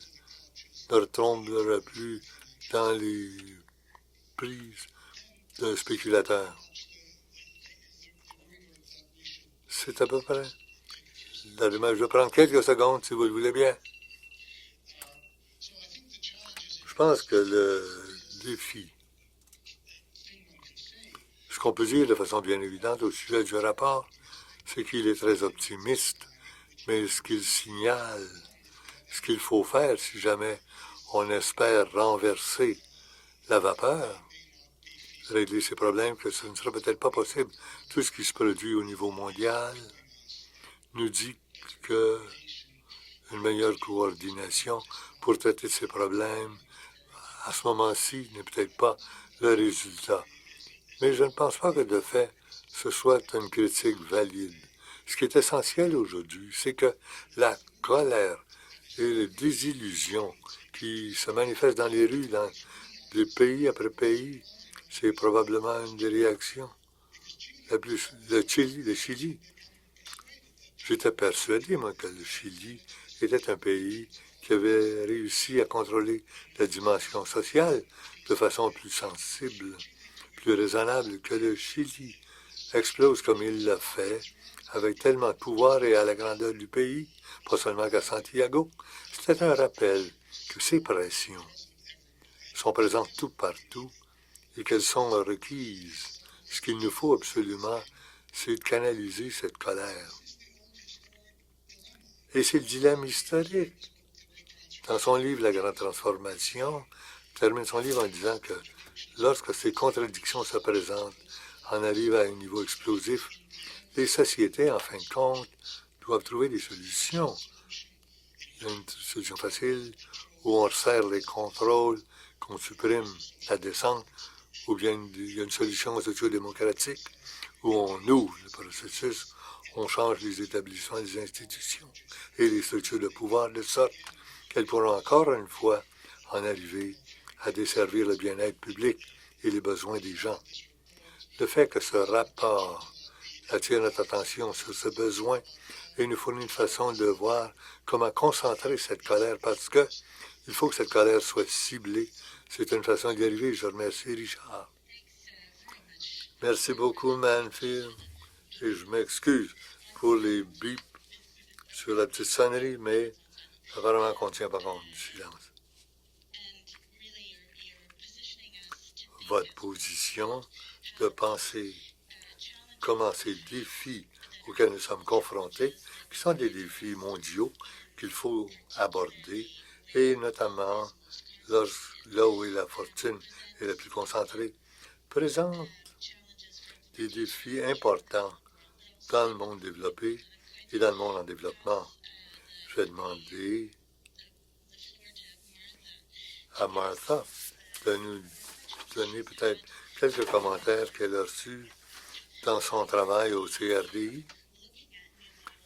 ne retombera plus dans les prises d'un spéculateur. C'est à peu près. Je vais prendre quelques secondes, si vous le voulez bien. Je pense que le défi, ce qu'on peut dire de façon bien évidente au sujet du rapport, c'est qu'il est très optimiste, mais ce qu'il signale, ce qu'il faut faire si jamais on espère renverser la vapeur, régler ces problèmes, que ce ne sera peut-être pas possible. Tout ce qui se produit au niveau mondial nous dit que une meilleure coordination pour traiter de ces problèmes, à ce moment-ci, n'est peut-être pas le résultat. Mais je ne pense pas que, de fait, ce soit une critique valide. Ce qui est essentiel aujourd'hui, c'est que la colère et les désillusions qui se manifestent dans les rues, dans les pays après pays, c'est probablement une des réactions. Le Chili. J'étais persuadé, moi, que le Chili était un pays qui avait réussi à contrôler la dimension sociale de façon plus sensible, plus raisonnable, que le Chili explose comme il l'a fait, avec tellement de pouvoir et à la grandeur du pays, pas seulement qu'à Santiago. C'était un rappel que ces pressions sont présentes tout partout et qu'elles sont requises. Ce qu'il nous faut absolument, c'est de canaliser cette colère. Et c'est le dilemme historique. Dans son livre « La Grande Transformation », il termine son livre en disant que lorsque ces contradictions se présentent, on arrive à un niveau explosif, les sociétés, en fin de compte, doivent trouver des solutions. Il y a une solution facile où on resserre les contrôles, qu'on supprime la descente, ou bien il y a une solution socio-démocratique où on ouvre le processus, on change les établissements, les institutions et les structures de pouvoir de sorte qu'elles pourront encore une fois en arriver à desservir le bien-être public et les besoins des gens. Le fait que ce rapport attire notre attention sur ce besoin et nous fournit une façon de voir comment concentrer cette colère parce que il faut que cette colère soit ciblée. C'est une façon d'y arriver. Je remercie Richard. Merci beaucoup, Manfield. Et je m'excuse pour les bips sur la petite sonnerie, mais apparemment qu'on ne tient pas compte du silence. Votre position de penser comment ces défis auxquels nous sommes confrontés, qui sont des défis mondiaux qu'il faut aborder, et notamment là où la fortune est la plus concentrée, présente des défis importants dans le monde développé et dans le monde en développement. Je vais demander à Martha de nous donner peut-être quelques commentaires qu'elle a reçus dans son travail au CRDI.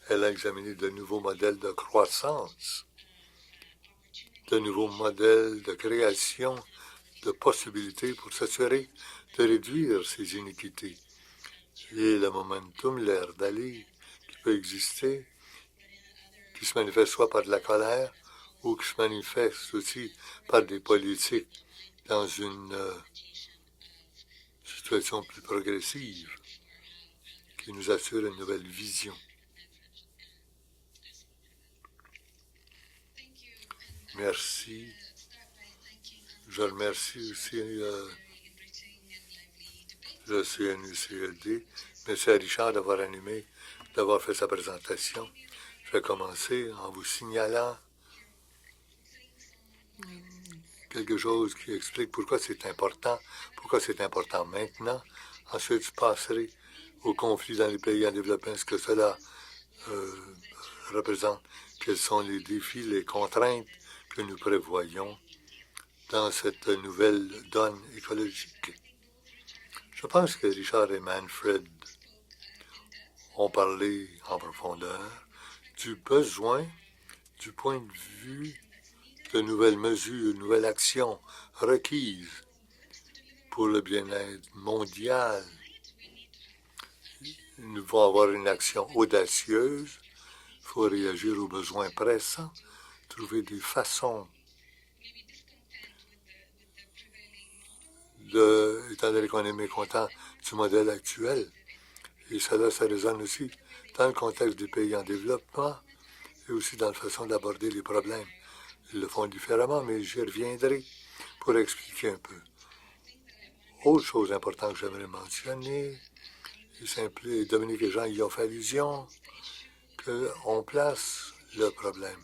Elle a examiné de nouveaux modèles de croissance, de nouveaux modèles de création de possibilités pour s'assurer de réduire ces iniquités. Et le momentum, l'air d'aller qui peut exister, qui se manifeste soit par de la colère ou qui se manifeste aussi par des politiques dans une situation plus progressive qui nous assure une nouvelle vision. Merci. Je remercie aussi le CNUCLD. Merci à Richard d'avoir animé, d'avoir fait sa présentation. Je vais commencer en vous signalant quelque chose qui explique pourquoi c'est important maintenant. Ensuite, je passerai au conflit dans les pays en développement, ce que cela représente, quels sont les défis, les contraintes que nous prévoyons dans cette nouvelle donne écologique. Je pense que Richard et Manfred ont parlé en profondeur du besoin, du point de vue de nouvelles mesures, de nouvelles actions requises pour le bien-être mondial. Nous devons avoir une action audacieuse. Il faut réagir aux besoins pressants, trouver des façons étant donné qu'on est mécontent du modèle actuel. Et cela, ça résonne aussi dans le contexte des pays en développement et aussi dans la façon d'aborder les problèmes. Ils le font différemment, mais j'y reviendrai pour expliquer un peu. Autre chose importante que j'aimerais mentionner, et Dominique et Jean y ont fait allusion, qu'on place le problème.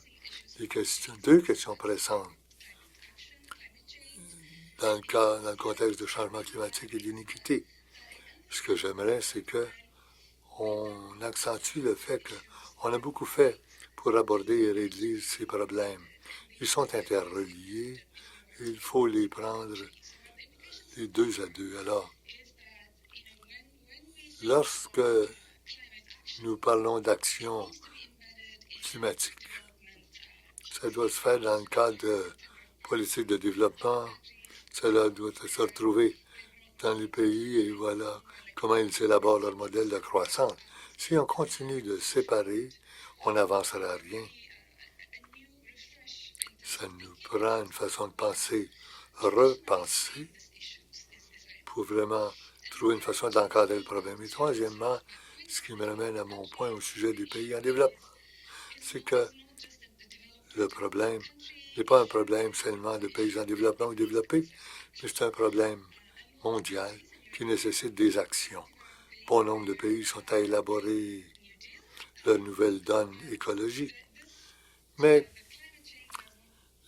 Deux questions pressantes dans le contexte du changement climatique et de l'iniquité. Ce que j'aimerais, c'est qu'on accentue le fait qu'on a beaucoup fait pour aborder et régler ces problèmes. Ils sont interreliés et il faut les prendre les deux à deux. Alors, lorsque nous parlons d'action climatique, ça doit se faire dans le cadre de politique de développement. Cela doit se retrouver dans les pays et voilà comment ils élaborent leur modèle de croissance. Si on continue de séparer, on n'avancera à rien. Ça nous prend une façon de penser, repenser, pour vraiment trouver une façon d'encadrer le problème. Et troisièmement, ce qui me ramène à mon point au sujet des pays en développement, c'est que le problème n'est pas un problème seulement de pays en développement ou développés, mais c'est un problème mondial qui nécessite des actions. Bon nombre de pays sont à élaborer leur nouvelle donne écologique. Mais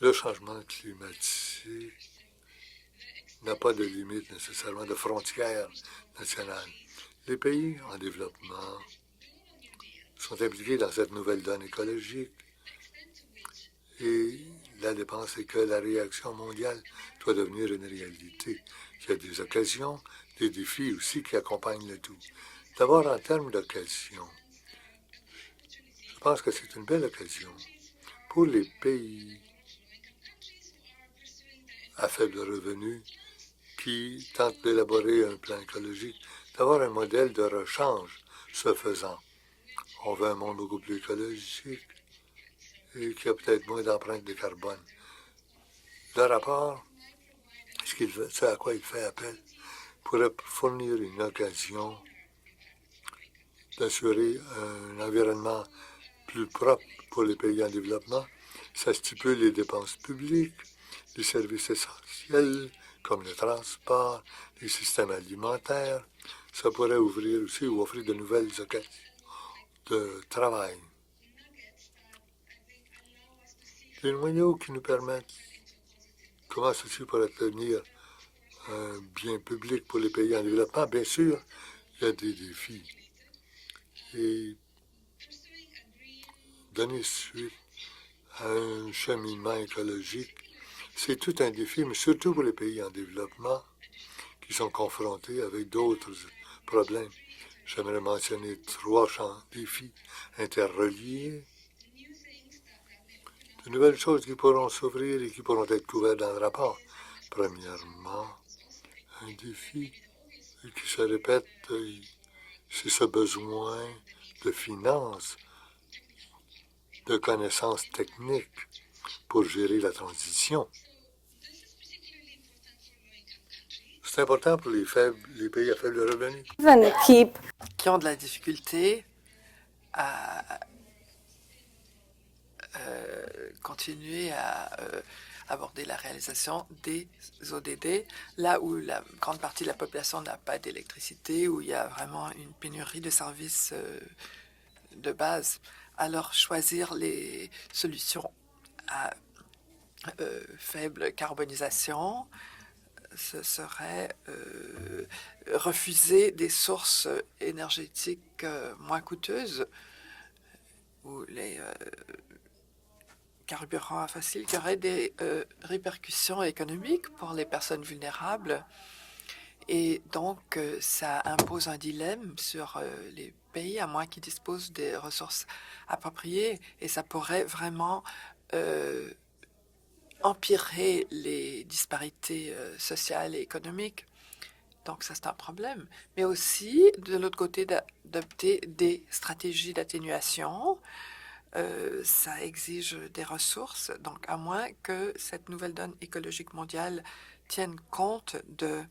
le changement climatique n'a pas de limite nécessairement de frontières nationales. Les pays en développement sont impliqués dans cette nouvelle donne écologique et la dépense est que la réaction mondiale doit devenir une réalité. Il y a des occasions, des défis aussi qui accompagnent le tout. D'abord, en termes d'occasion, je pense que c'est une belle occasion pour les pays à faible revenu qui tentent d'élaborer un plan écologique, d'avoir un modèle de rechange se faisant. On veut un monde beaucoup plus écologique et qui a peut-être moins d'empreintes de carbone. Le rapport, ce à quoi il fait appel, pourrait fournir une occasion d'assurer un environnement plus propre pour les pays en développement. Ça stipule les dépenses publiques, les services essentiels comme le transport, les systèmes alimentaires. Ça pourrait ouvrir aussi ou offrir de nouvelles occasions de travail. Des noyaux qui nous permettent comment ceci pourrait devenir un bien public pour les pays en développement. Bien sûr, il y a des défis. Et donner suite à un cheminement écologique, c'est tout un défi, mais surtout pour les pays en développement qui sont confrontés avec d'autres problèmes. J'aimerais mentionner 3 défis interreliés. De nouvelles choses qui pourront s'ouvrir et qui pourront être couvertes dans le rapport. Premièrement, un défi qui se répète, c'est ce besoin de finances, de connaissances techniques pour gérer la transition. C'est important pour les pays à faible revenu. Even keep qui ont de la difficulté à continuer à aborder la réalisation des ODD, là où la grande partie de la population n'a pas d'électricité, où il y a vraiment une pénurie de services de base. Alors, choisir les solutions à faible carbonisation, ce serait refuser des sources énergétiques moins coûteuses ou les carburants fossiles qui auraient des répercussions économiques pour les personnes vulnérables. Et donc, ça impose un dilemme sur les pays, à moins qu'ils disposent des ressources appropriées, et ça pourrait vraiment empirer les disparités sociales et économiques. Donc, ça, c'est un problème. Mais aussi, de l'autre côté, d'adopter des stratégies d'atténuation. Ça exige des ressources. Donc, à moins que cette nouvelle donne écologique mondiale tienne compte de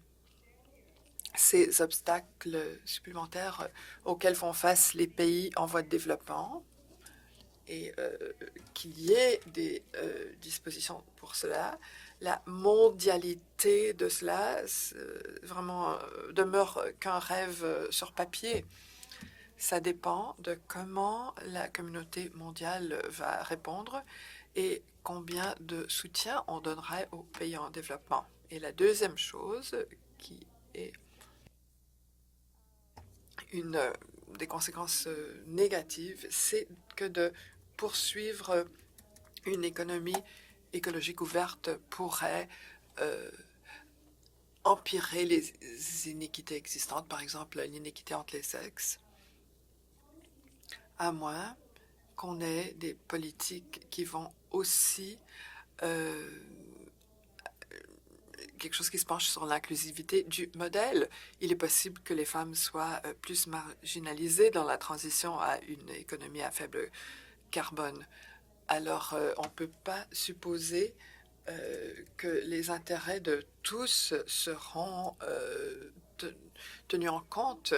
ces obstacles supplémentaires auxquels font face les pays en voie de développement, et qu'il y ait des dispositions pour cela. La mondialité de cela vraiment demeure qu'un rêve sur papier. Ça dépend de comment la communauté mondiale va répondre et combien de soutien on donnerait aux pays en développement. Et la deuxième chose, qui est une des conséquences négatives, c'est que de poursuivre une économie écologique ouverte pourrait empirer les inéquités existantes, par exemple l'inéquité entre les sexes, à moins qu'on ait des politiques qui vont aussi quelque chose qui se penche sur l'inclusivité du modèle. Il est possible que les femmes soient plus marginalisées dans la transition à une économie à faible carbone. Alors, on ne peut pas supposer que les intérêts de tous seront tenus en compte.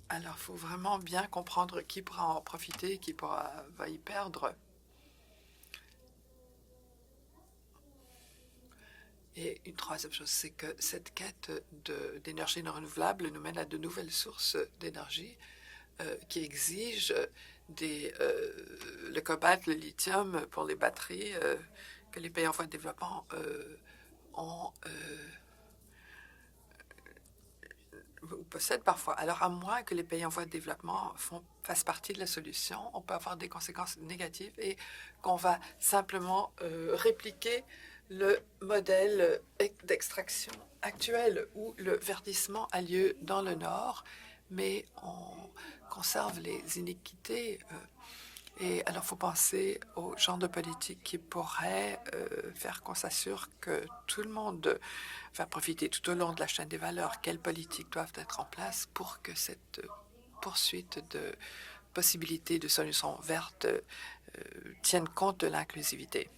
Alors, il faut vraiment bien comprendre qui pourra en profiter, qui va y perdre. Et une troisième chose, c'est que cette quête d'énergie non renouvelable nous mène à de nouvelles sources d'énergie qui exigent le cobalt, le lithium pour les batteries que les pays en voie de développement possèdent parfois. Alors, à moins que les pays en voie de développement fassent partie de la solution, on peut avoir des conséquences négatives et qu'on va simplement répliquer le modèle d'extraction actuel où le verdissement a lieu dans le nord, mais on conserve les inéquités. Et alors, il faut penser au genre de politique qui pourrait faire qu'on s'assure que tout le monde va profiter tout au long de la chaîne des valeurs. Quelles politiques doivent être en place pour que cette poursuite de possibilités de solutions vertes tienne compte de l'inclusivité?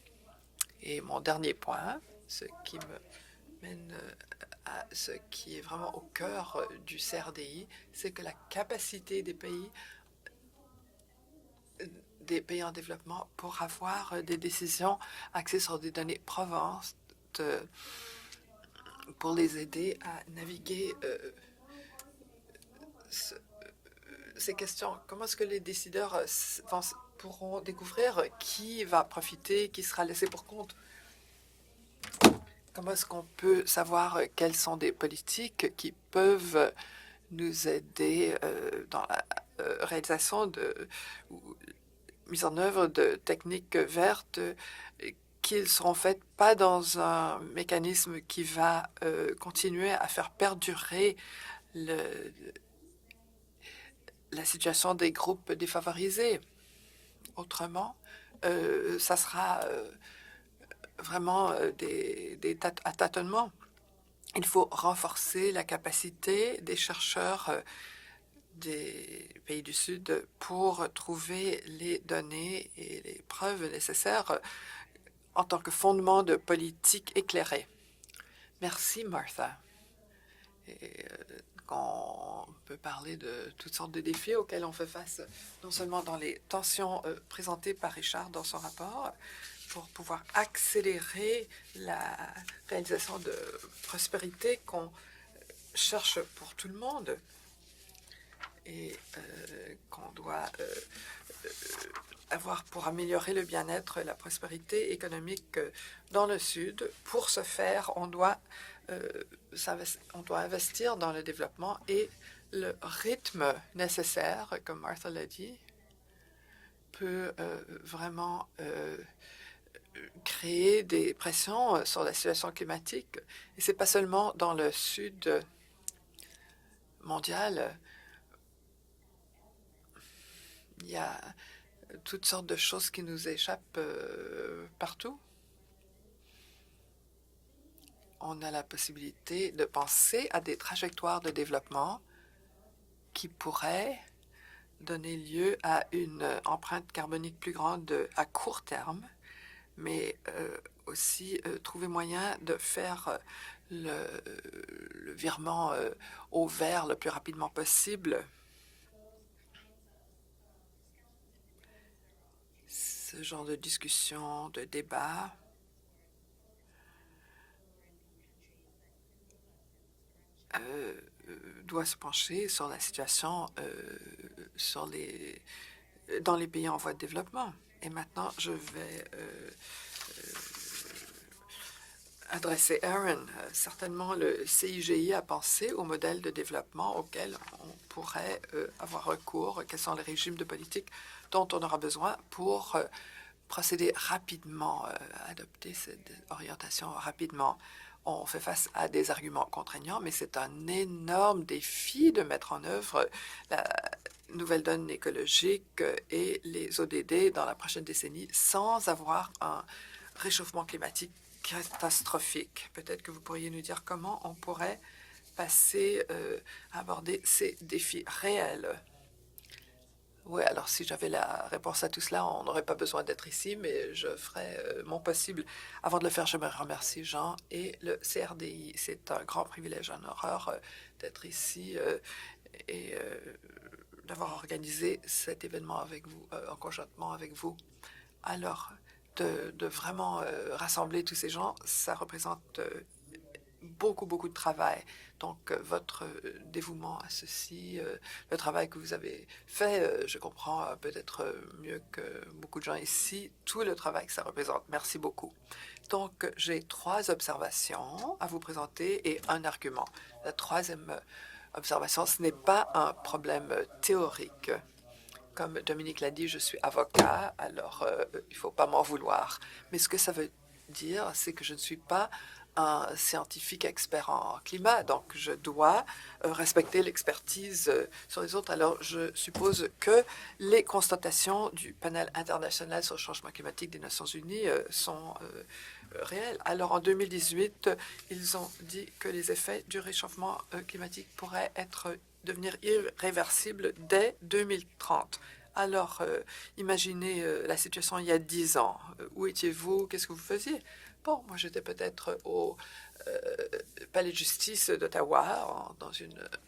Et mon dernier point, ce qui me mène à ce qui est vraiment au cœur du CRDI, c'est que la capacité des pays en développement pour avoir des décisions axées sur des données probantes pour les aider à naviguer ces questions. Comment est-ce que les décideurs pourront découvrir qui va profiter, qui sera laissé pour compte? Comment est-ce qu'on peut savoir quelles sont des politiques qui peuvent nous aider dans la réalisation ou mise en œuvre de techniques vertes qui seront faites pas dans un mécanisme qui va continuer à faire perdurer la situation des groupes défavorisés. Autrement, ça sera vraiment à tâtonnement. Il faut renforcer la capacité des chercheurs des pays du Sud pour trouver les données et les preuves nécessaires en tant que fondement de politique éclairée. Merci, Martha. Et, on peut parler de toutes sortes de défis auxquels on fait face, non seulement dans les tensions présentées par Richard dans son rapport, pour pouvoir accélérer la réalisation de prospérité qu'on cherche pour tout le monde et qu'on doit avoir pour améliorer le bien-être et la prospérité économique dans le Sud. Pour ce faire, on doit investir dans le développement et le rythme nécessaire, comme Martha l'a dit, peut vraiment créer des pressions sur la situation climatique. Et ce n'est pas seulement dans le Sud mondial. Il y a toutes sortes de choses qui nous échappent partout. On a la possibilité de penser à des trajectoires de développement qui pourraient donner lieu à une empreinte carbonique plus grande à court terme, mais aussi trouver moyen de faire le virement au vert le plus rapidement possible. Ce genre de discussion, de débat doit se pencher sur la situation dans les pays en voie de développement. Et maintenant, je vais adresser Aaron. Certainement, le CIGI a pensé au modèle de développement auquel on pourrait avoir recours, quels sont les régimes de politique dont on aura besoin pour procéder rapidement, adopter cette orientation rapidement. On fait face à des arguments contraignants, mais c'est un énorme défi de mettre en œuvre la nouvelle donne écologique et les ODD dans la prochaine décennie sans avoir un réchauffement climatique catastrophique. Peut-être que vous pourriez nous dire comment on pourrait passer à aborder ces défis réels. Oui, alors si j'avais la réponse à tout cela, on n'aurait pas besoin d'être ici, mais je ferai mon possible. Avant de le faire, je me remercie Jean et le CRDI. C'est un grand privilège, un honneur d'être ici et d'avoir organisé cet événement avec vous, en conjointement avec vous. Alors, de vraiment rassembler tous ces gens, ça représente beaucoup de travail. Donc, votre dévouement à ceci, le travail que vous avez fait, je comprends peut-être mieux que beaucoup de gens ici, tout le travail que ça représente. Merci beaucoup. Donc, j'ai 3 observations à vous présenter et un argument. La troisième observation, ce n'est pas un problème théorique. Comme Dominique l'a dit, je suis avocat, alors il ne faut pas m'en vouloir. Mais ce que ça veut dire, c'est que je ne suis pas un scientifique expert en climat, donc je dois respecter l'expertise sur les autres. Alors, je suppose que les constatations du panel international sur le changement climatique des Nations Unies sont réelles. Alors, en 2018, ils ont dit que les effets du réchauffement climatique pourraient devenir irréversibles dès 2030. Alors, imaginez la situation il y a 10 ans. Où étiez-vous? Qu'est-ce que vous faisiez? Bon, moi, j'étais peut-être au palais de justice d'Ottawa,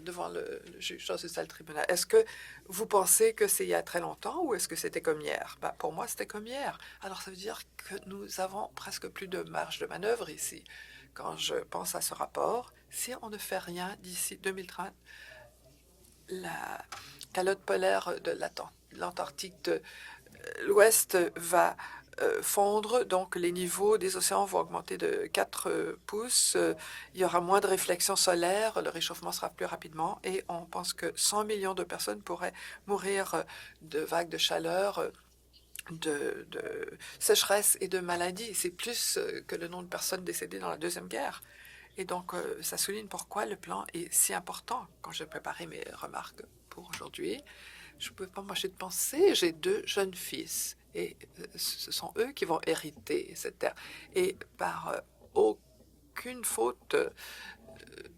devant le juge dans une salle tribunal. Est-ce que vous pensez que c'est il y a très longtemps ou est-ce que c'était comme hier? Ben, pour moi, c'était comme hier. Alors, ça veut dire que nous avons presque plus de marge de manœuvre ici. Quand je pense à ce rapport, si on ne fait rien d'ici 2030, la calotte polaire de l'Antarctique de l'Ouest va fondre, donc les niveaux des océans vont augmenter de 4 pouces. Il y aura moins de réflexion solaire, le réchauffement sera plus rapidement et on pense que 100 millions de personnes pourraient mourir de vagues de chaleur, de sécheresse et de maladies. C'est plus que le nombre de personnes décédées dans la Deuxième Guerre. Et donc, ça souligne pourquoi le plan est si important. Quand j'ai préparé mes remarques pour aujourd'hui, je ne pouvais pas m'empêcher de penser, j'ai 2 jeunes fils et ce sont eux qui vont hériter cette terre. Et par aucune faute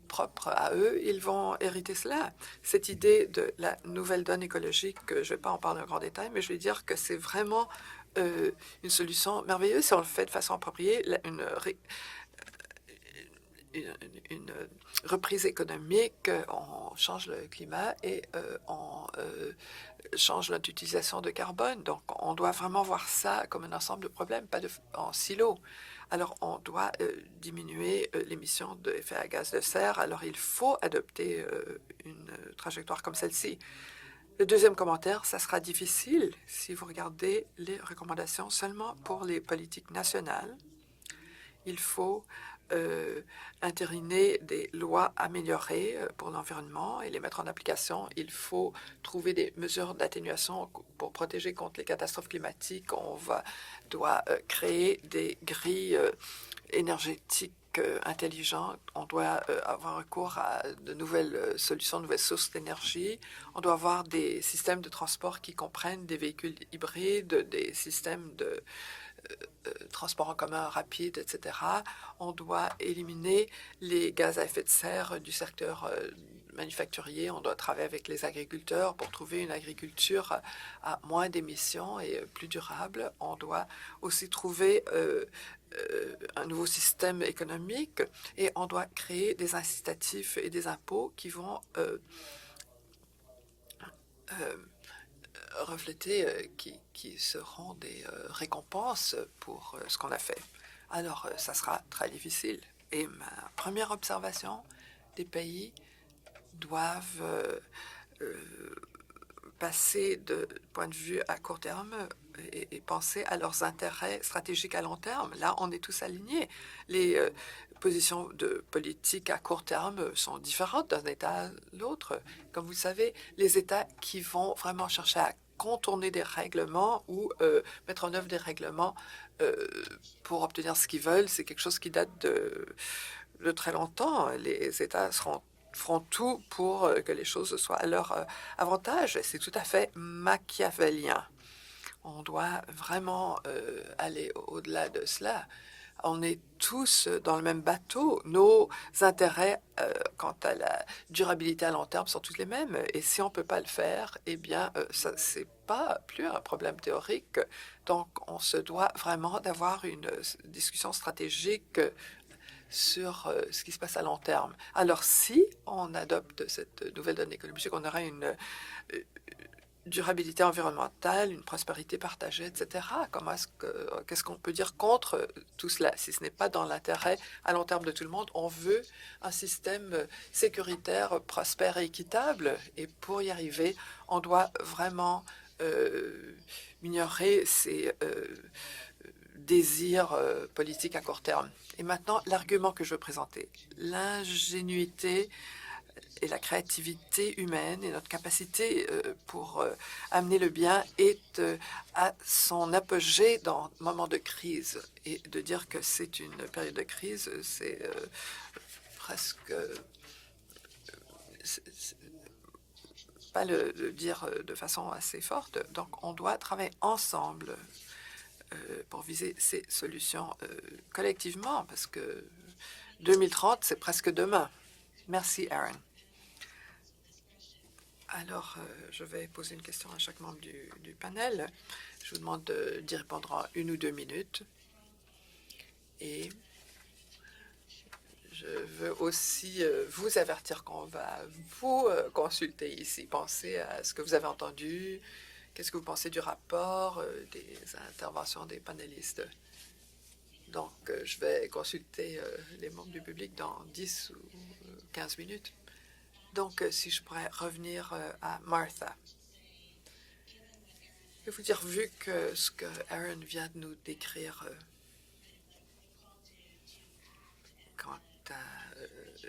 propre à eux, ils vont hériter cela. Cette idée de la nouvelle donne écologique, je ne vais pas en parler en grand détail, mais je vais dire que c'est vraiment une solution merveilleuse si on le fait de façon appropriée, une reprise économique, on change le climat et on change notre utilisation de carbone. Donc, on doit vraiment voir ça comme un ensemble de problèmes, pas en silo. Alors, on doit diminuer l'émission d'effet à gaz de serre. Alors, il faut adopter une trajectoire comme celle-ci. Le deuxième commentaire, ça sera difficile si vous regardez les recommandations seulement pour les politiques nationales. Il faut entériner des lois améliorées pour l'environnement et les mettre en application. Il faut trouver des mesures d'atténuation pour protéger contre les catastrophes climatiques. On doit créer des grilles énergétiques intelligentes. On doit avoir recours à de nouvelles solutions, de nouvelles sources d'énergie. On doit avoir des systèmes de transport qui comprennent des véhicules hybrides, des systèmes de transport en commun rapide, etc. On doit éliminer les gaz à effet de serre du secteur manufacturier. On doit travailler avec les agriculteurs pour trouver une agriculture à moins d'émissions et plus durable. On doit aussi trouver un nouveau système économique et on doit créer des incitatifs et des impôts qui vont refléter, qui seront des récompenses pour ce qu'on a fait. Alors, ça sera très difficile. Et ma première observation, des pays doivent passer de point de vue à court terme et penser à leurs intérêts stratégiques à long terme. Là, on est tous alignés. Les positions de politique à court terme sont différentes d'un État à l'autre. Comme vous le savez, les États qui vont vraiment chercher à contourner des règlements ou mettre en œuvre des règlements pour obtenir ce qu'ils veulent, c'est quelque chose qui date de très longtemps. Les États feront tout pour que les choses soient à leur avantage. C'est tout à fait machiavélien. On doit vraiment aller au-delà de cela. On est tous dans le même bateau. Nos intérêts quant à la durabilité à long terme sont tous les mêmes. Et si on ne peut pas le faire, eh bien, ce n'est pas plus un problème théorique. Donc, on se doit vraiment d'avoir une discussion stratégique sur ce qui se passe à long terme. Alors, si on adopte cette nouvelle donne économique, on aura une durabilité environnementale, une prospérité partagée, etc. Qu'est-ce qu'on peut dire contre tout cela? Si ce n'est pas dans l'intérêt à long terme de tout le monde, on veut un système sécuritaire, prospère et équitable. Et pour y arriver, on doit vraiment minorer ces désirs politiques à court terme. Et maintenant, l'argument que je veux présenter. L'ingénuité et la créativité humaine et notre capacité pour amener le bien est à son apogée dans le moment de crise. Et de dire que c'est une période de crise, c'est presque... pas le dire de façon assez forte. Donc, on doit travailler ensemble pour viser ces solutions collectivement, parce que 2030, c'est presque demain. Merci, Aaron. Alors, je vais poser une question à chaque membre du panel. Je vous demande d'y répondre en 1 ou 2 minutes. Et je veux aussi vous avertir qu'on va vous consulter ici. Pensez à ce que vous avez entendu. Qu'est-ce que vous pensez du rapport, des interventions des panélistes? Donc, je vais consulter les membres du public dans 10 ou 15 minutes. Donc, si je pourrais revenir à Martha. Je vais vous dire, vu que ce que Aaron vient de nous décrire quant à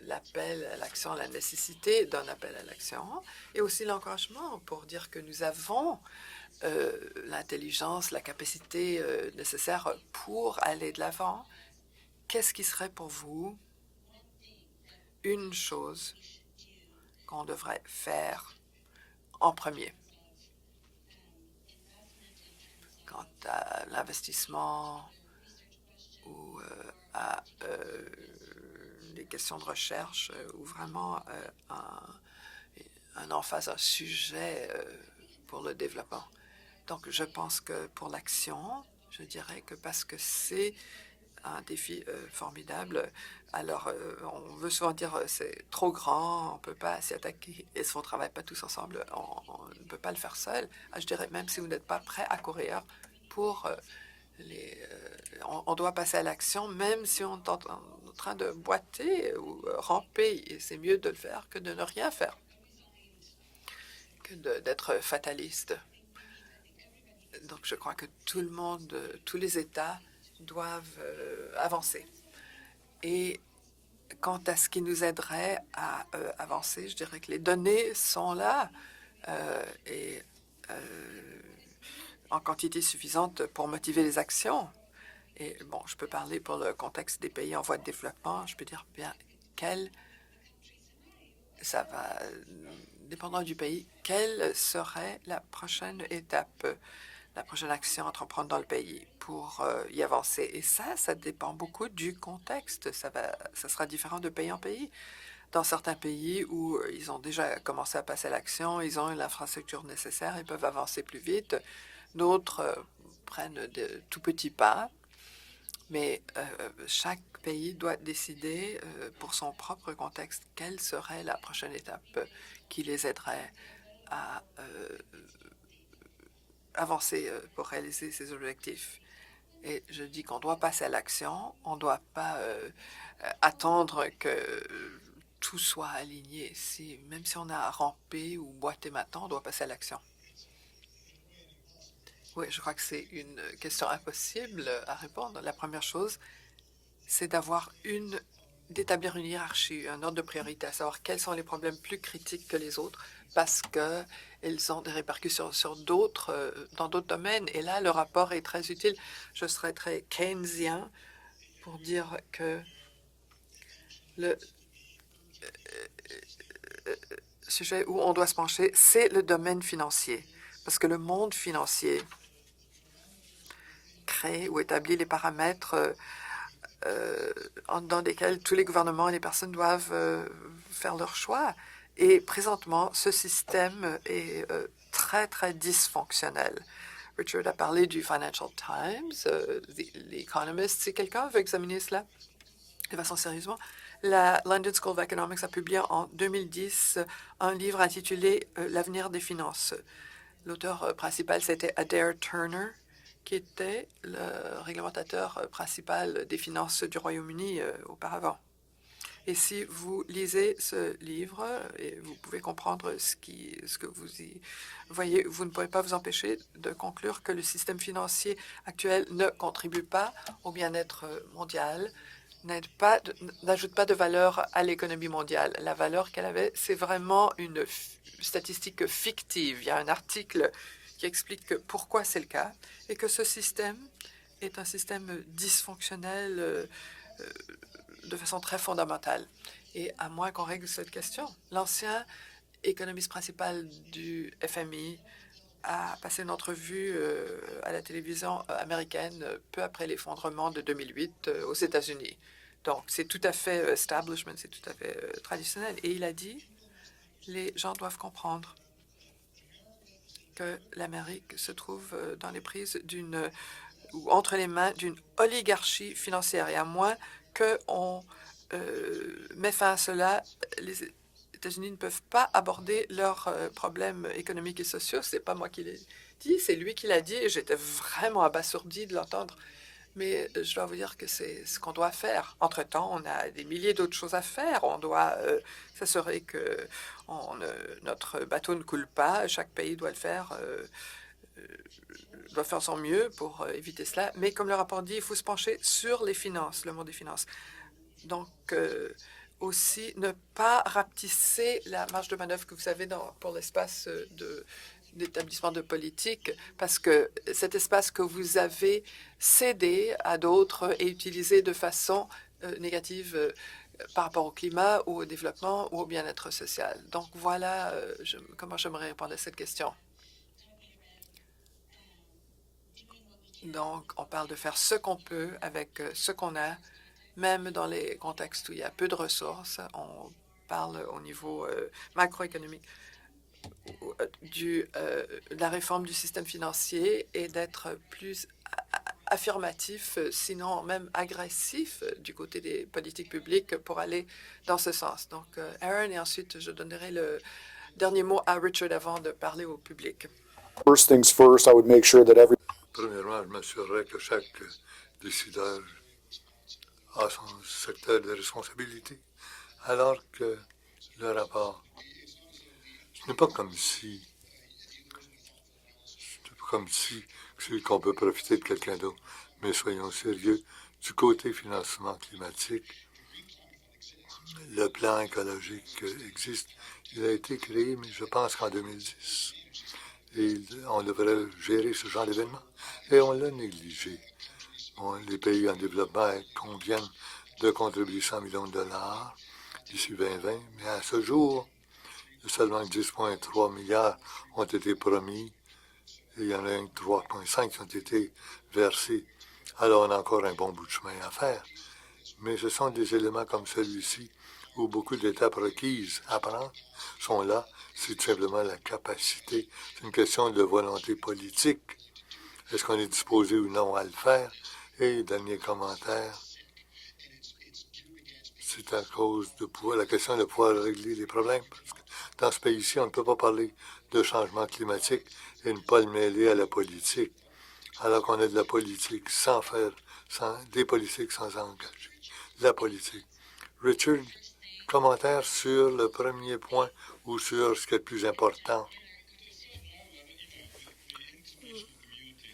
l'appel à l'action, la nécessité d'un appel à l'action, et aussi l'encouragement pour dire que nous avons l'intelligence, la capacité nécessaire pour aller de l'avant. Qu'est-ce qui serait pour vous une chose qu'on devrait faire en premier quant à l'investissement ou à les questions de recherche ou vraiment un emphase, un sujet pour le développement? Donc, je pense que pour l'action, je dirais que parce que c'est un défi formidable, alors on veut souvent dire c'est trop grand, on ne peut pas s'y attaquer, et si on ne travaille pas tous ensemble, on ne peut pas le faire seul. Je dirais même si vous n'êtes pas prêt à courir pour on doit passer à l'action, même si on est en train de boiter ou ramper, et c'est mieux de le faire que de ne rien faire, que d'être fataliste. Donc, je crois que tout le monde, tous les États doivent avancer. Et quant à ce qui nous aiderait à avancer, je dirais que les données sont là et en quantité suffisante pour motiver les actions. Et bon, je peux parler pour le contexte des pays en voie de développement. Je peux dire bien ça va, dépendant du pays, quelle serait la prochaine étape, la prochaine action à entreprendre dans le pays pour y avancer. Et ça dépend beaucoup du contexte. Ça sera différent de pays en pays. Dans certains pays où ils ont déjà commencé à passer à l'action, ils ont l'infrastructure nécessaire, ils peuvent avancer plus vite. D'autres prennent de tout petits pas. Mais chaque pays doit décider pour son propre contexte quelle serait la prochaine étape qui les aiderait à avancer pour réaliser ces objectifs. Et je dis qu'on doit passer à l'action, on ne doit pas attendre que tout soit aligné. Même si on a rampé ou boité maintenant, on doit passer à l'action. Oui, je crois que c'est une question impossible à répondre. La première chose, c'est d'établir une hiérarchie, un ordre de priorité, à savoir quels sont les problèmes plus critiques que les autres, parce qu'ils ont des répercussions sur dans d'autres domaines. Et là, le rapport est très utile. Je serais très keynésien pour dire que le sujet où on doit se pencher, c'est le domaine financier, parce que le monde financier crée ou établit les paramètres dans lesquels tous les gouvernements et les personnes doivent faire leur choix. Et présentement, ce système est très, très dysfonctionnel. Richard a parlé du Financial Times, l'Economist. Si quelqu'un veut examiner cela de façon sérieusement, la London School of Economics a publié en 2010 un livre intitulé « L'avenir des finances ». L'auteur principal, c'était Adair Turner, qui était le réglementateur principal des finances du Royaume-Uni auparavant. Et si vous lisez ce livre, et vous pouvez comprendre ce que vous y voyez, vous ne pouvez pas vous empêcher de conclure que le système financier actuel ne contribue pas au bien-être mondial, n'ajoute pas de valeur à l'économie mondiale. La valeur qu'elle avait, c'est vraiment une statistique fictive. Il y a un article qui explique pourquoi c'est le cas et que ce système est un système dysfonctionnel de façon très fondamentale. Et à moins qu'on règle cette question, l'ancien économiste principal du FMI a passé une entrevue à la télévision américaine peu après l'effondrement de 2008 aux États-Unis. Donc, c'est tout à fait establishment, c'est tout à fait traditionnel. Et il a dit, les gens doivent comprendre que l'Amérique se trouve dans les prises ou entre les mains d'une oligarchie financière. Et à moins qu'on met fin à cela, les États-Unis ne peuvent pas aborder leurs problèmes économiques et sociaux. C'est pas moi qui l'ai dit, c'est lui qui l'a dit. Et j'étais vraiment abasourdi de l'entendre. Mais je dois vous dire que c'est ce qu'on doit faire. Entre-temps, on a des milliers d'autres choses à faire. On doit s'assurer que notre bateau ne coule pas. Chaque pays doit le faire doit faire son mieux pour éviter cela. Mais comme le rapport dit, il faut se pencher sur les finances, le monde des finances. Donc, aussi, ne pas rapetisser la marge de manœuvre que vous avez pour l'espace d'établissement de politique, parce que cet espace que vous avez cédé à d'autres est utilisé de façon négative par rapport au climat ou au développement ou au bien-être social. Donc, voilà comment j'aimerais répondre à cette question. Donc, on parle de faire ce qu'on peut avec ce qu'on a, même dans les contextes où il y a peu de ressources. On parle au niveau macroéconomique de la réforme du système financier et d'être plus affirmatif, sinon même agressif du côté des politiques publiques pour aller dans ce sens. Donc, Aaron, et ensuite, je donnerai le dernier mot à Richard avant de parler au public. First things first, I would make sure that every Premièrement, je m'assurerai que chaque décideur a son secteur de responsabilité, alors que le rapport, ce n'est pas comme si qu'on peut profiter de quelqu'un d'autre, mais soyons sérieux, du côté financement climatique, le plan écologique existe. Il a été créé, mais je pense qu'en 2010. Et on devrait gérer ce genre d'événement. Et on l'a négligé. Bon, les pays en développement conviennent de contribuer 100 millions de dollars d'ici 2020, mais à ce jour, seulement 10,3 milliards ont été promis et il y en a 3,5 qui ont été versés. Alors on a encore un bon bout de chemin à faire. Mais ce sont des éléments comme celui-ci où beaucoup d'étapes requises à prendre sont là. C'est tout simplement la capacité. C'est une question de volonté politique. Est-ce qu'on est disposé ou non à le faire? Et dernier commentaire, c'est à cause de la question de pouvoir régler les problèmes. Parce que dans ce pays-ci, on ne peut pas parler de changement climatique et ne pas le mêler à la politique. Alors qu'on a de la politique des politiques sans engager. La politique. Richard, commentaire sur le premier point ou sur ce qui est le plus important.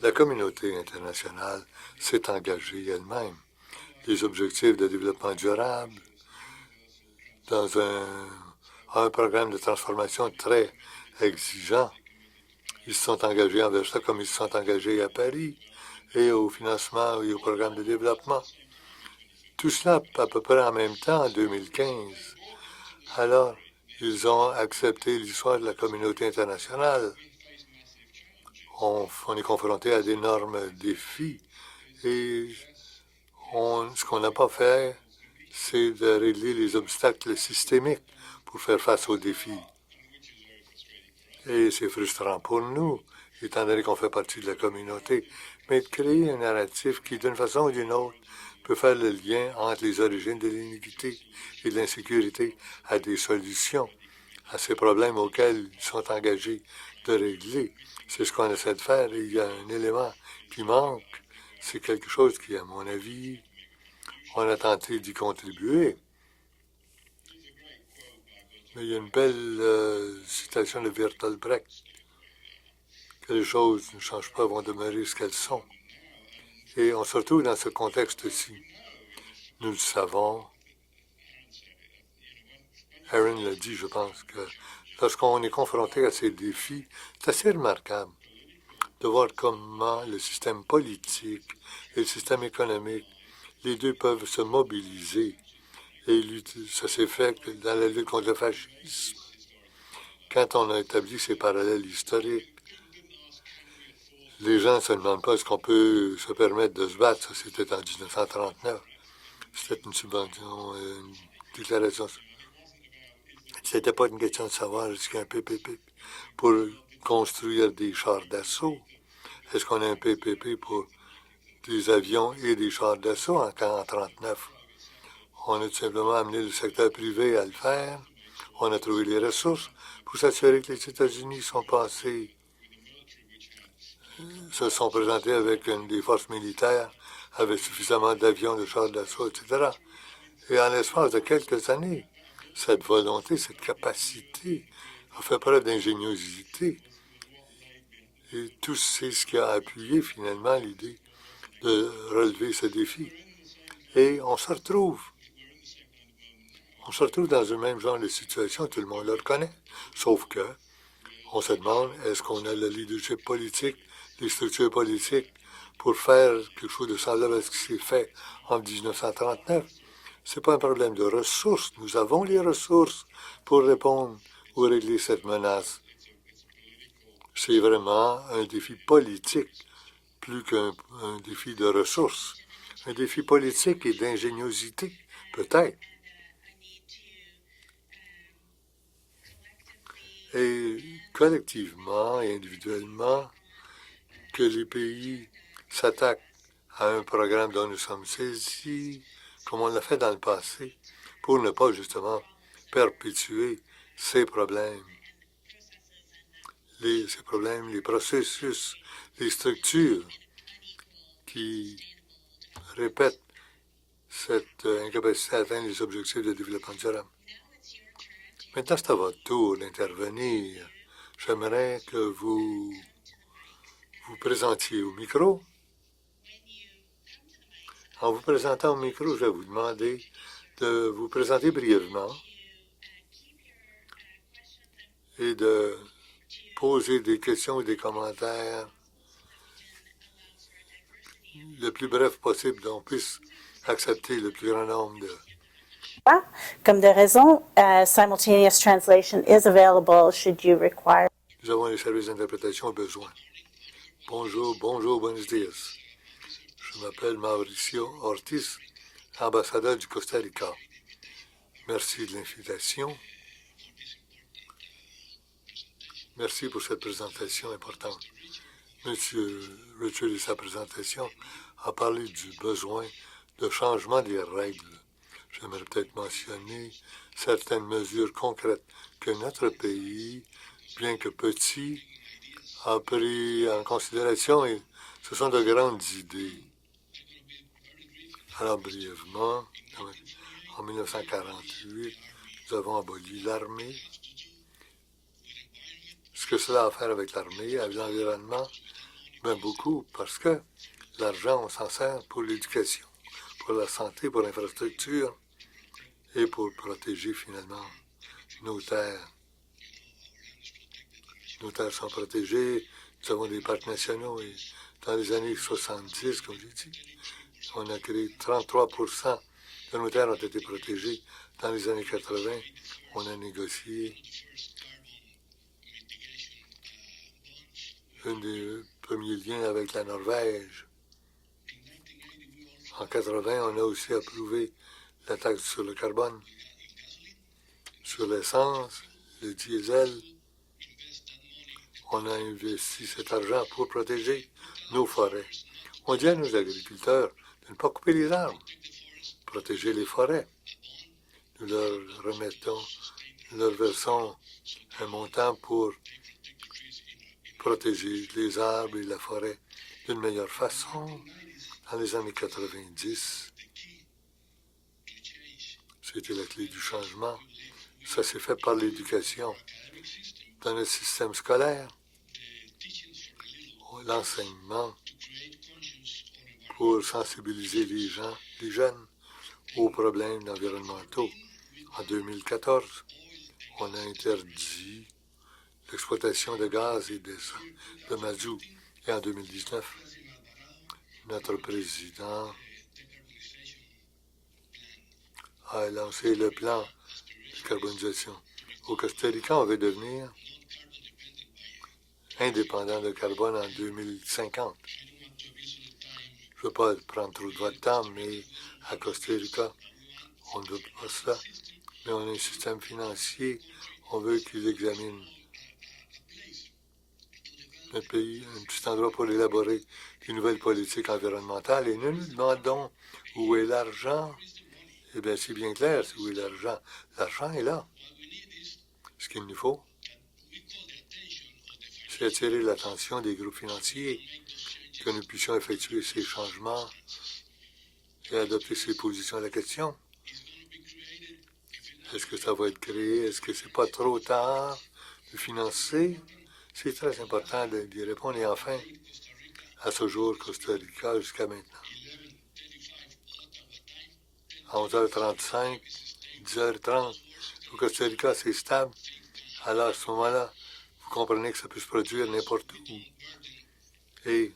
La communauté internationale s'est engagée elle-même. Les objectifs de développement durable dans un programme de transformation très exigeant. Ils se sont engagés envers ça comme ils se sont engagés à Paris et au financement et au programme de développement. Tout cela à peu près en même temps, en 2015. Alors, ils ont accepté l'histoire de la communauté internationale. On est confronté à d'énormes défis et ce qu'on n'a pas fait, c'est de régler les obstacles systémiques pour faire face aux défis. Et c'est frustrant pour nous, étant donné qu'on fait partie de la communauté, mais de créer un narratif qui, d'une façon ou d'une autre, peut faire le lien entre les origines de l'iniquité et de l'insécurité à des solutions à ces problèmes auxquels ils sont engagés de régler. C'est ce qu'on essaie de faire et il y a un élément qui manque. C'est quelque chose qui, à mon avis, on a tenté d'y contribuer. Mais il y a une belle citation de Bertolt Brecht, que les choses ne changent pas, vont demeurer ce qu'elles sont. Et on se retrouve dans ce contexte-ci. Nous le savons. Aaron l'a dit, je pense, que lorsqu'on est confronté à ces défis, c'est assez remarquable de voir comment le système politique et le système économique, les deux peuvent se mobiliser. Et ça s'est fait dans la lutte contre le fascisme. Quand on a établi ces parallèles historiques, les gens ne se demandent pas est-ce qu'on peut se permettre de se battre. Ça, c'était en 1939. C'était une subvention, une déclaration. C'était pas une question de savoir est-ce qu'il y a un PPP pour construire des chars d'assaut. Est-ce qu'on a un PPP pour des avions et des chars d'assaut en 1939? On a tout simplement amené le secteur privé à le faire. On a trouvé les ressources pour s'assurer que les États-Unis se sont présentés avec des forces militaires, avec suffisamment d'avions, de chars d'assaut, etc. Et en l'espace de quelques années, cette volonté, cette capacité a fait preuve d'ingéniosité. Et tout c'est ce qui a appuyé finalement l'idée de relever ce défi. Et on se retrouve dans le même genre de situation, tout le monde le reconnaît, sauf que on se demande, est-ce qu'on a le leadership politique, les structures politiques pour faire quelque chose de semblable à ce qui s'est fait en 1939? C'est pas un problème de ressources. Nous avons les ressources pour répondre ou régler cette menace. C'est vraiment un défi politique plus qu'un défi de ressources. Un défi politique et d'ingéniosité, peut-être. Et collectivement et individuellement, que les pays s'attaquent à un programme dont nous sommes saisis, comme on l'a fait dans le passé, pour ne pas justement perpétuer ces problèmes. Les processus, les structures qui répètent cette incapacité à atteindre les objectifs de développement durable. Maintenant, c'est à votre tour d'intervenir. J'aimerais que vous vous présentiez au micro. En vous présentant au micro, je vais vous demander de vous présenter brièvement et de poser des questions ou des commentaires le plus bref possible, dont on puisse accepter le plus grand nombre de... Comme de raison, simultaneous translation is available should you require. Nous avons les services d'interprétation au besoin. Bonjour, buenos días. Je m'appelle Mauricio Ortiz, ambassadeur du Costa Rica. Merci de l'invitation. Merci pour cette présentation importante. Monsieur Richard, et sa présentation, a parlé du besoin de changement des règles. J'aimerais peut-être mentionner certaines mesures concrètes que notre pays, bien que petit, a pris en considération et ce sont de grandes idées. Alors, brièvement, en 1948, nous avons aboli l'armée. Ce que cela a à faire avec l'armée, avec l'environnement, bien beaucoup, parce que l'argent, on s'en sert pour l'éducation, pour la santé, pour l'infrastructure et pour protéger finalement nos terres. Nos terres sont protégées, nous avons des parcs nationaux et dans les années 70, comme j'ai dit, on a créé 33% de nos terres ont été protégées. Dans les années 80, on a négocié un des premiers liens avec la Norvège. En 80, on a aussi approuvé la taxe sur le carbone, sur l'essence, le diesel. On a investi cet argent pour protéger nos forêts. On dit à nos agriculteurs de ne pas couper les arbres, protéger les forêts. Nous leur versons un montant pour protéger les arbres et la forêt d'une meilleure façon. Dans les années 90, c'était la clé du changement. Ça s'est fait par l'éducation dans le système scolaire, l'enseignement, pour sensibiliser les jeunes aux problèmes environnementaux. En 2014, on a interdit l'exploitation de gaz et de mazout. Et en 2019, notre président a lancé le plan de carbonisation. Au Costa Rica, on veut devenir indépendant de carbone en 2050. Je ne veux pas prendre trop de votre temps, mais à Costa Rica, on ne veut pas cela. Mais on a un système financier, on veut qu'il examine notre pays, un petit endroit pour élaborer des nouvelles politiques environnementales. Et nous nous demandons où est l'argent. Eh bien, c'est bien clair, c'est où est l'argent. L'argent est là. Ce qu'il nous faut, c'est attirer l'attention des groupes financiers, que nous puissions effectuer ces changements et adopter ces positions à la question. Est-ce que ça va être créé? Est-ce que c'est pas trop tard de financer C'est très important d'y répondre. Et enfin, à ce jour, Costa Rica, jusqu'à maintenant, à 11h35, 10h30, au Costa Rica, c'est stable. Alors, à ce moment-là, vous comprenez que ça peut se produire n'importe où. Et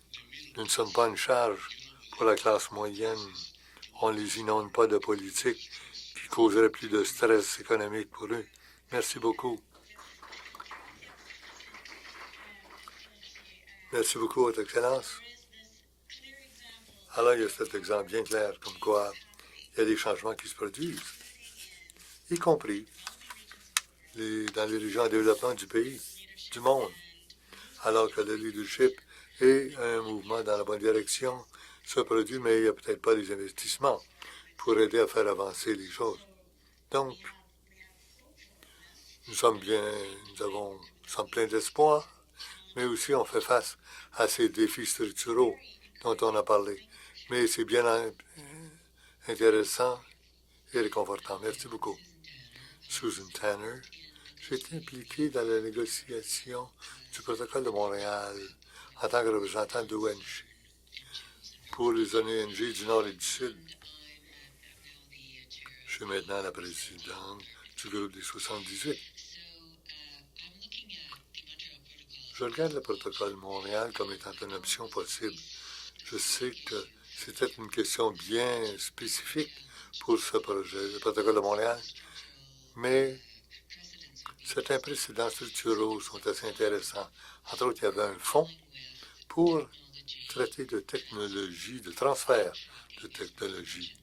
nous ne sommes pas une charge pour la classe moyenne. On ne les inonde pas de politique qui causerait plus de stress économique pour eux. Merci beaucoup. Merci beaucoup, Votre Excellence. Alors, il y a cet exemple bien clair, comme quoi il y a des changements qui se produisent, y compris dans les régions en développement du pays, du monde, alors que le leadership et un mouvement dans la bonne direction se produit, mais il n'y a peut-être pas des investissements pour aider à faire avancer les choses. Donc, nous sommes pleins d'espoir, mais aussi on fait face à ces défis structuraux dont on a parlé. Mais c'est bien intéressant et réconfortant. Merci beaucoup. Susan Tanner, j'ai été impliqué dans la négociation du protocole de Montréal en tant que représentant de l'ONG pour les ONG du Nord et du Sud. Je suis maintenant la présidente du groupe des 78. Je regarde le protocole de Montréal comme étant une option possible. Je sais que c'était une question bien spécifique pour ce projet, le protocole de Montréal, mais certains précédents structuraux sont assez intéressants. Entre autres, il y avait un fonds pour traiter de technologie, de transfert de technologie.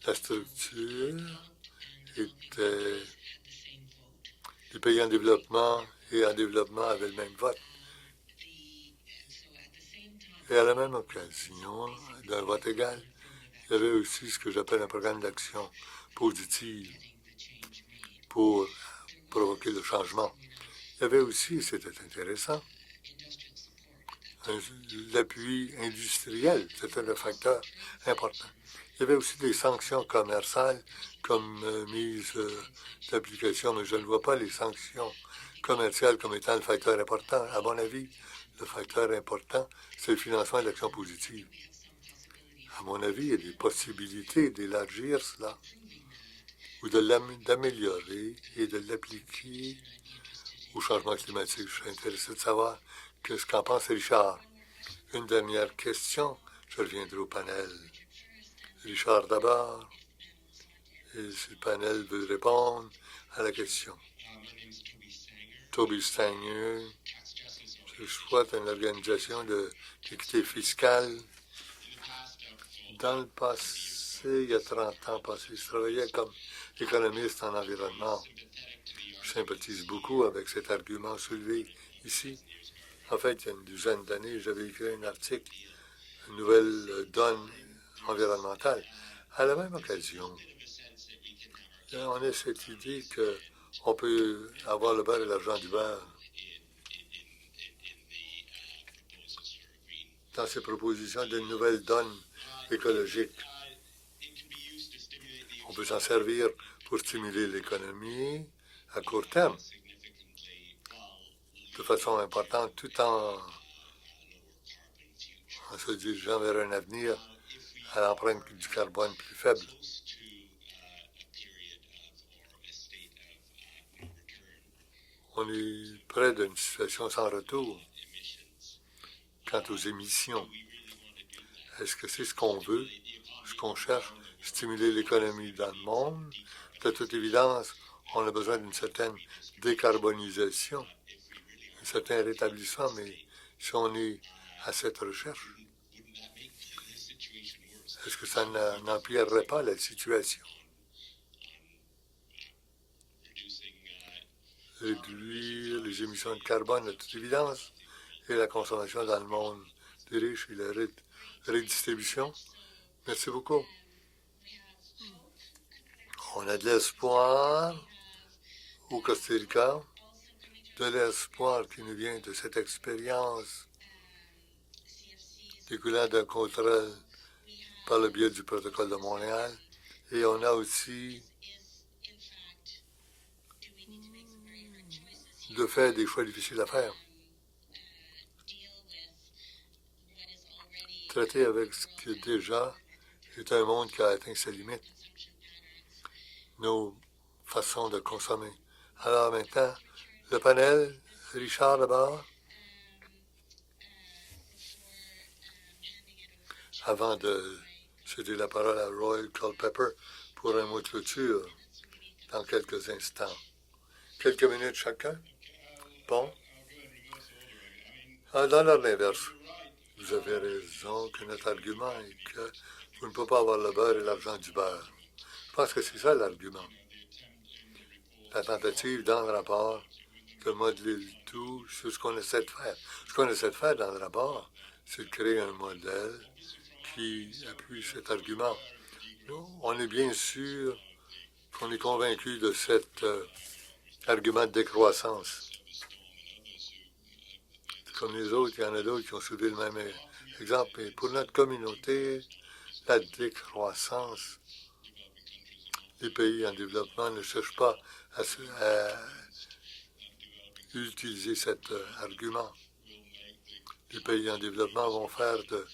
La structure était les pays en développement et en développement avaient le même vote. Et à la même occasion, d'un vote égal, il y avait aussi ce que j'appelle un programme d'action positive pour provoquer le changement. Il y avait aussi, c'était intéressant, l'appui industriel, c'était un facteur important. Il y avait aussi des sanctions commerciales comme mise d'application, mais je ne vois pas les sanctions commerciales comme étant le facteur important. À mon avis, le facteur important, c'est le financement de l'action positive. À mon avis, il y a des possibilités d'élargir cela ou d'améliorer et de l'appliquer au changement climatique. Je suis intéressé de savoir ce qu'en pense Richard. Une dernière question, je reviendrai au panel. Richard d'abord, et si le panel veut répondre à la question. Toby Stanger, je souhaite une organisation d'équité fiscale. Dans le passé, il y a 30 ans passé, je travaillais comme économiste en environnement. Je sympathise beaucoup avec cet argument soulevé ici. En fait, il y a une douzaine d'années, j'avais écrit un article, une nouvelle donne environnementale. À la même occasion, on a cette idée qu'on peut avoir le beurre et l'argent du beurre. Dans ces propositions d'une nouvelle donne écologique, on peut s'en servir pour stimuler l'économie à court terme, de façon importante, tout en se dirigeant vers un avenir à l'empreinte du carbone plus faible. On est près d'une situation sans retour quant aux émissions. Est-ce que c'est ce qu'on veut, ce qu'on cherche, stimuler l'économie dans le monde? De toute évidence, on a besoin d'une certaine décarbonisation, un certain rétablissement, mais si on est à cette recherche, est-ce que ça n'empirerait pas la situation? Réduire les émissions de carbone, de toute évidence, et la consommation dans le monde des riches et la redistribution. Merci beaucoup. On a de l'espoir au Costa Rica, de l'espoir qui nous vient de cette expérience découlant d'un contrôle par le biais du protocole de Montréal. Et on a aussi de fait des choix difficiles à faire. Traiter avec ce qui déjà est un monde qui a atteint ses limites. Nos façons de consommer. Alors maintenant, le panel, Richard d'abord. Avant de céder la parole à Roy Culpepper pour un mot de clôture dans quelques instants. Quelques minutes chacun. Bon. Dans l'ordre inverse, vous avez raison que notre argument est que vous ne pouvez pas avoir le beurre et l'argent du beurre. Je pense que c'est ça l'argument. La tentative dans le rapport de modeler le tout sur ce qu'on essaie de faire. Ce qu'on essaie de faire dans le rapport, c'est de créer un modèle qui appuie cet argument. On est bien sûr qu'on est convaincu de cet argument de décroissance. Comme les autres, il y en a d'autres qui ont soulevé le même exemple. Mais pour notre communauté, la décroissance, les pays en développement ne cherchent pas à utiliser cet argument. Les pays en développement vont faire de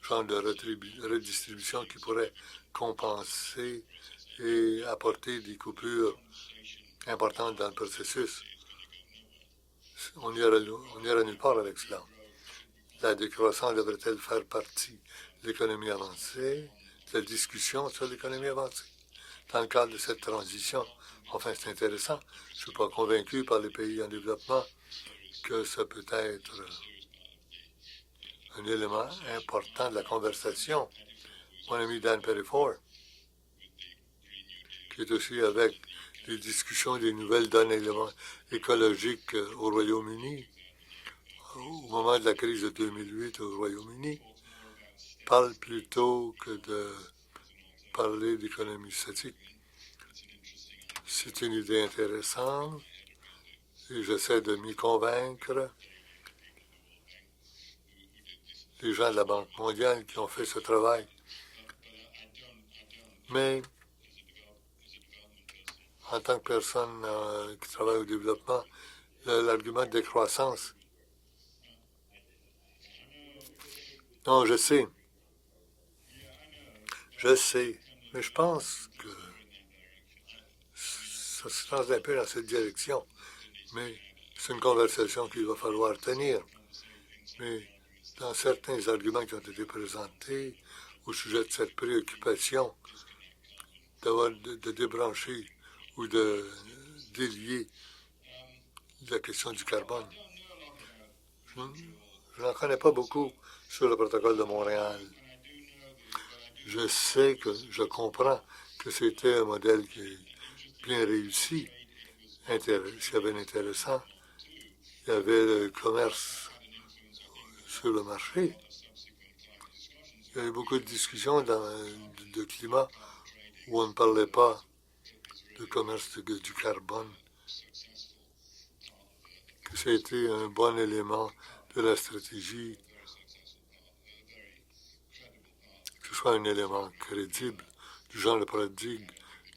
genre de redistribution qui pourrait compenser et apporter des coupures importantes dans le processus. On n'ira nulle part avec cela. La décroissance devrait-elle faire partie de l'économie avancée, de la discussion sur l'économie avancée? Dans le cadre de cette transition, enfin, c'est intéressant. Je ne suis pas convaincu par les pays en développement que ça peut être un élément important de la conversation. Mon ami Dan Periford, qui est aussi avec les discussions des nouvelles données écologiques au Royaume-Uni, au moment de la crise de 2008 au Royaume-Uni, parle plutôt que de parler d'économie statique. C'est une idée intéressante et j'essaie de m'y convaincre. Les gens de la Banque mondiale qui ont fait ce travail. Mais en tant que personne qui travaille au développement, l'argument de décroissance. Non, je sais, mais je pense que ça se lance un peu dans cette direction. Mais c'est une conversation qu'il va falloir tenir. Mais dans certains arguments qui ont été présentés au sujet de cette préoccupation de débrancher ou de délier la question du carbone. Je n'en connais pas beaucoup sur le protocole de Montréal. Je comprends que c'était un modèle qui est bien réussi, s'il y avait un intéressant, il y avait le commerce sur le marché. Il y a eu beaucoup de discussions de climat où on ne parlait pas de commerce du carbone, que c'était un bon élément de la stratégie, que ce soit un élément crédible, du genre le prodigue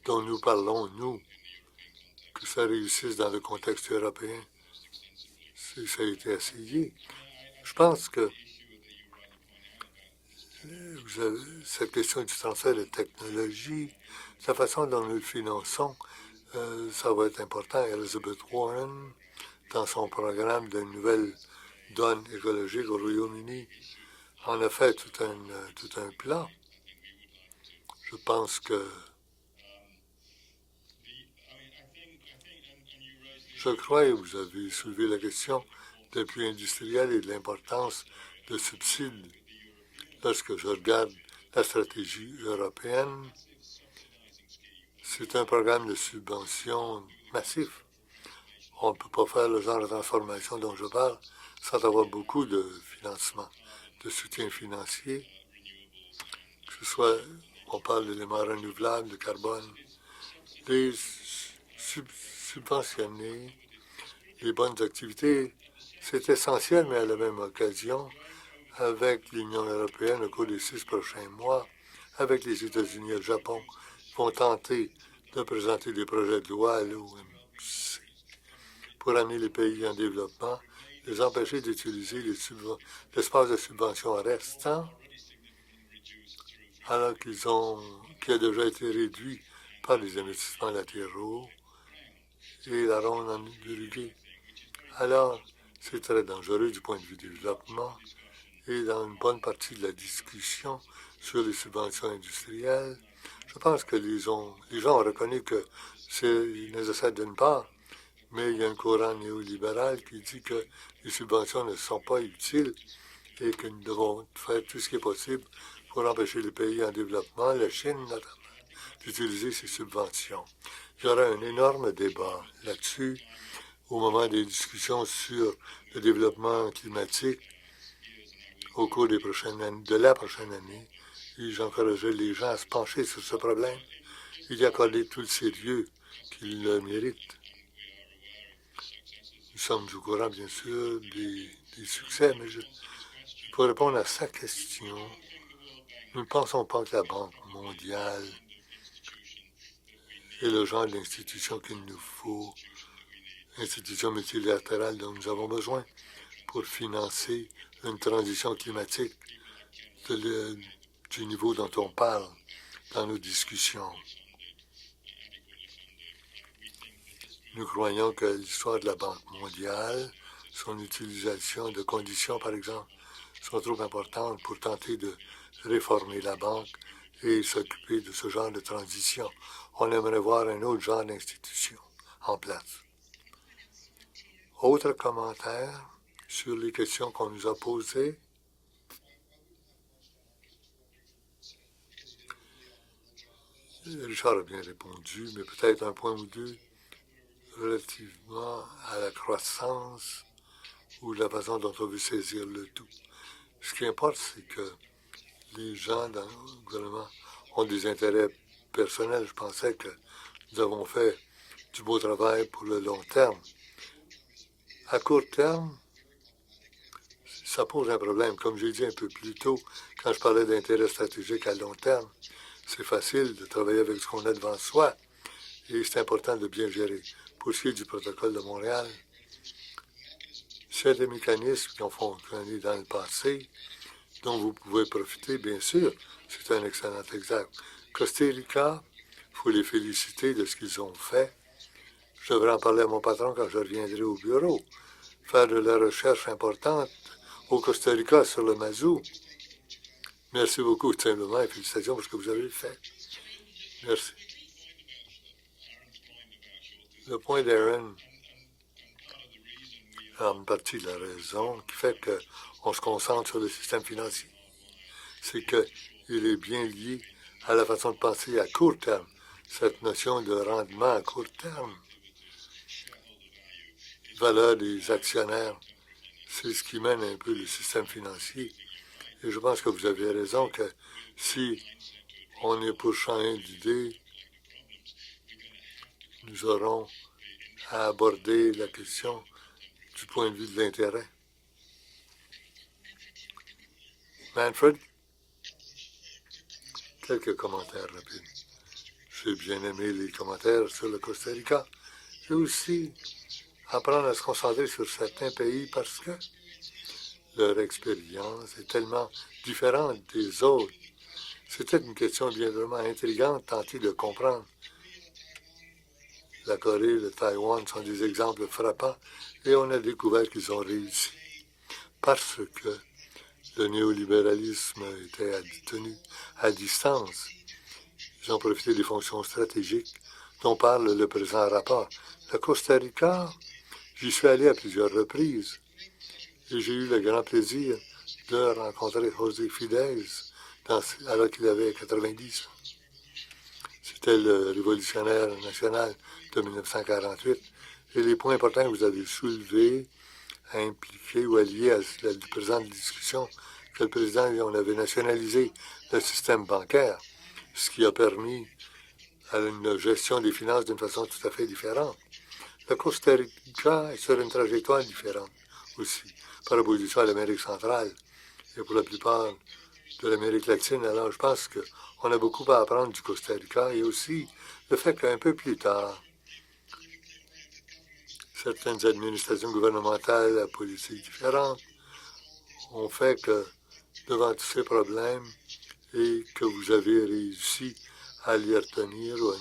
dont nous parlons, nous, que ça réussisse dans le contexte européen. Ça a été essayé. Je pense que cette question du transfert de technologie, la façon dont nous le finançons, ça va être important. Elizabeth Warren, dans son programme de nouvelles donnes écologiques au Royaume-Uni, en a fait tout un plan. Je pense que je crois que vous avez soulevé la question des puits industriels et de l'importance de subsides. Lorsque je regarde la stratégie européenne, c'est un programme de subvention massif. On ne peut pas faire le genre de transformation dont je parle sans avoir beaucoup de financement, de soutien financier, que ce soit, on parle d'éléments renouvelables, de carbone, les subventionner les bonnes activités, c'est essentiel, mais à la même occasion, avec l'Union européenne au cours des 6 prochains mois, avec les États-Unis et le Japon, vont tenter de présenter des projets de loi à l'OMC pour amener les pays en développement, les empêcher d'utiliser l'espace de subvention restant, alors qu'il a déjà été réduit par les investissements latéraux et la ronde en Uruguay. Alors, c'est très dangereux du point de vue du développement et dans une bonne partie de la discussion sur les subventions industrielles, je pense que les gens ont reconnu que c'est nécessaire d'une part, mais il y a un courant néolibéral qui dit que les subventions ne sont pas utiles et que nous devons faire tout ce qui est possible pour empêcher les pays en développement, la Chine notamment, d'utiliser ces subventions. Il y aura un énorme débat là-dessus au moment des discussions sur le développement climatique au cours de la prochaine année. Et j'encouragerai les gens à se pencher sur ce problème et d'y accorder tout le sérieux qu'il mérite. Nous sommes au courant, bien sûr, des succès, mais pour répondre à sa question, nous ne pensons pas que la Banque mondiale est le genre d'institution qu'il nous faut, institution multilatérale dont nous avons besoin pour financer une transition climatique du niveau dont on parle dans nos discussions. Nous croyons que l'histoire de la Banque mondiale, son utilisation de conditions, par exemple, sont trop importantes pour tenter de réformer la banque et s'occuper de ce genre de transition. On aimerait voir un autre genre d'institution en place. Autre commentaire sur les questions qu'on nous a posées? Richard a bien répondu, mais peut-être un point ou deux relativement à la croissance ou la façon dont on veut saisir le tout. Ce qui importe, c'est que les gens dans le gouvernement ont des intérêts personnels. Je pensais que nous avons fait du beau travail pour le long terme. À court terme, ça pose un problème. Comme j'ai dit un peu plus tôt, quand je parlais d'intérêt stratégique à long terme, c'est facile de travailler avec ce qu'on a devant soi et c'est important de bien gérer. Pour ce qui est du protocole de Montréal, c'est des mécanismes qui ont fonctionné dans le passé, dont vous pouvez profiter, bien sûr. C'est un excellent exemple. Costa Rica, il faut les féliciter de ce qu'ils ont fait. Je devrais en parler à mon patron quand je reviendrai au bureau. Faire de la recherche importante au Costa Rica sur le Mazou. Merci beaucoup, simplement, et félicitations pour ce que vous avez fait. Merci. Le point d'Aaron, en partie de la raison qui fait qu'on se concentre sur le système financier, c'est qu'il est bien lié à la façon de penser à court terme, cette notion de rendement à court terme. Valeur des actionnaires, c'est ce qui mène un peu le système financier. Et je pense que vous avez raison que si on est pour changer d'idée, nous aurons à aborder la question du point de vue de l'intérêt. Manfred? Quelques commentaires rapides. J'ai bien aimé les commentaires sur le Costa Rica. Et aussi apprendre à se concentrer sur certains pays parce que leur expérience est tellement différente des autres. C'était une question bien vraiment intrigante, tenter de comprendre. La Corée, le Taïwan sont des exemples frappants et on a découvert qu'ils ont réussi parce que le néolibéralisme était tenu à distance. Ils ont profité des fonctions stratégiques dont parle le présent rapport. Le Costa Rica, j'y suis allé à plusieurs reprises et j'ai eu le grand plaisir de rencontrer José Fidesz alors qu'il avait 90 ans. C'était le révolutionnaire national de 1948. Et les points importants que vous avez soulevés, impliqués ou alliés à la présente discussion, que le président, on avait nationalisé le système bancaire, ce qui a permis à une gestion des finances d'une façon tout à fait différente. Le Costa Rica est sur une trajectoire différente aussi, par opposition à l'Amérique centrale et pour la plupart de l'Amérique latine. Alors, je pense qu'on a beaucoup à apprendre du Costa Rica et aussi le fait qu'un peu plus tard, certaines administrations gouvernementales à politiques différentes ont fait que devant tous ces problèmes et que vous avez réussi à les retenir ou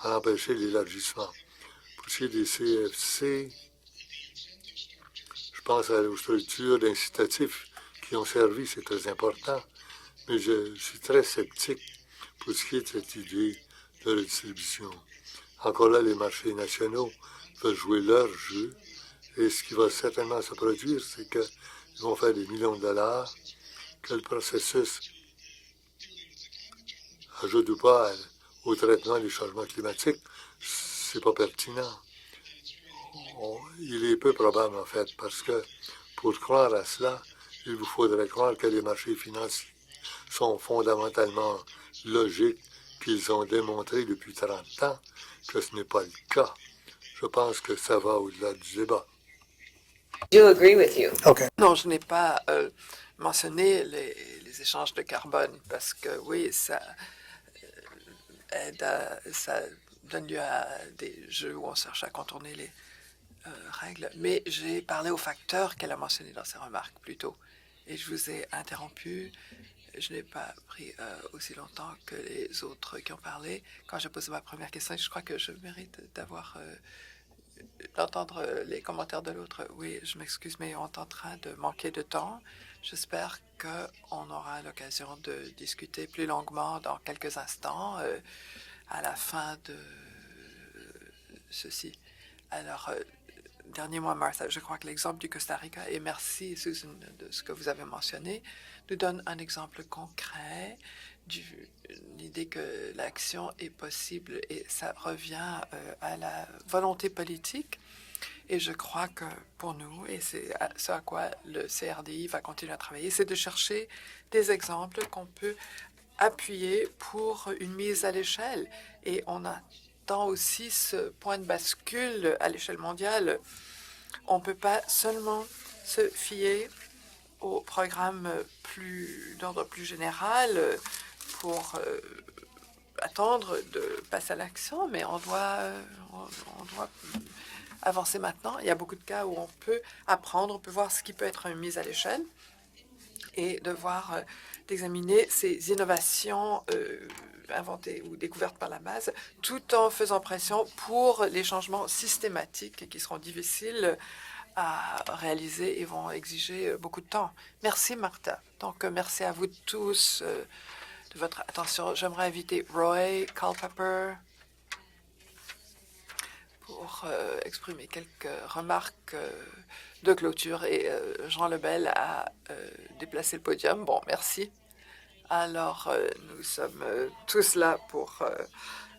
à empêcher l'élargissement. Pour ce qui est des CFC, je pense aux structures d'incitatifs qui ont servi, c'est très important, mais je suis très sceptique pour ce qui est de cette idée de redistribution. Encore là, les marchés nationaux veulent jouer leur jeu, et ce qui va certainement se produire, c'est qu'ils vont faire des millions de dollars, que le processus ajoute ou pas au traitement des changements climatiques, c'est pas pertinent. Il est peu probable, en fait, parce que pour croire à cela, il vous faudrait croire que les marchés financiers sont fondamentalement logiques, qu'ils ont démontré depuis 30 ans que ce n'est pas le cas. Je pense que ça va au-delà du débat. do agree with you. Okay. Non, je n'ai pas mentionné les échanges de carbone parce que oui, ça ça donne lieu à des jeux où on cherche à contourner les règles. Mais j'ai parlé aux facteurs qu'elle a mentionnés dans ses remarques plus tôt. Et je vous ai interrompu. Je n'ai pas pris aussi longtemps que les autres qui ont parlé. Quand j'ai posé ma première question, je crois que je mérite d'entendre les commentaires de l'autre. Oui, je m'excuse, mais on est en train de manquer de temps. J'espère qu'on aura l'occasion de discuter plus longuement dans quelques instants à la fin de ceci. Alors, dernier mot, Martha, je crois que l'exemple du Costa Rica, et merci Susan de ce que vous avez mentionné, nous donne un exemple concret de l'idée que l'action est possible et ça revient à la volonté politique. Et je crois que pour nous, et c'est ce à quoi le CRDI va continuer à travailler, c'est de chercher des exemples qu'on peut appuyer pour une mise à l'échelle. Et on attend aussi ce point de bascule à l'échelle mondiale. On ne peut pas seulement se fier aux programmes d'ordre plus général pour attendre de passer à l'action, mais on doit avancer maintenant. Il y a beaucoup de cas où on peut apprendre, on peut voir ce qui peut être mis à l'échelle et d'examiner ces innovations inventées ou découvertes par la base, tout en faisant pression pour les changements systématiques qui seront difficiles à réaliser et vont exiger beaucoup de temps. Merci, Martha. Donc, merci à vous tous de votre attention. J'aimerais inviter Roy Culpepper pour exprimer quelques remarques de clôture et Jean Lebel a déplacé le podium. Bon, merci. Alors, nous sommes tous là pour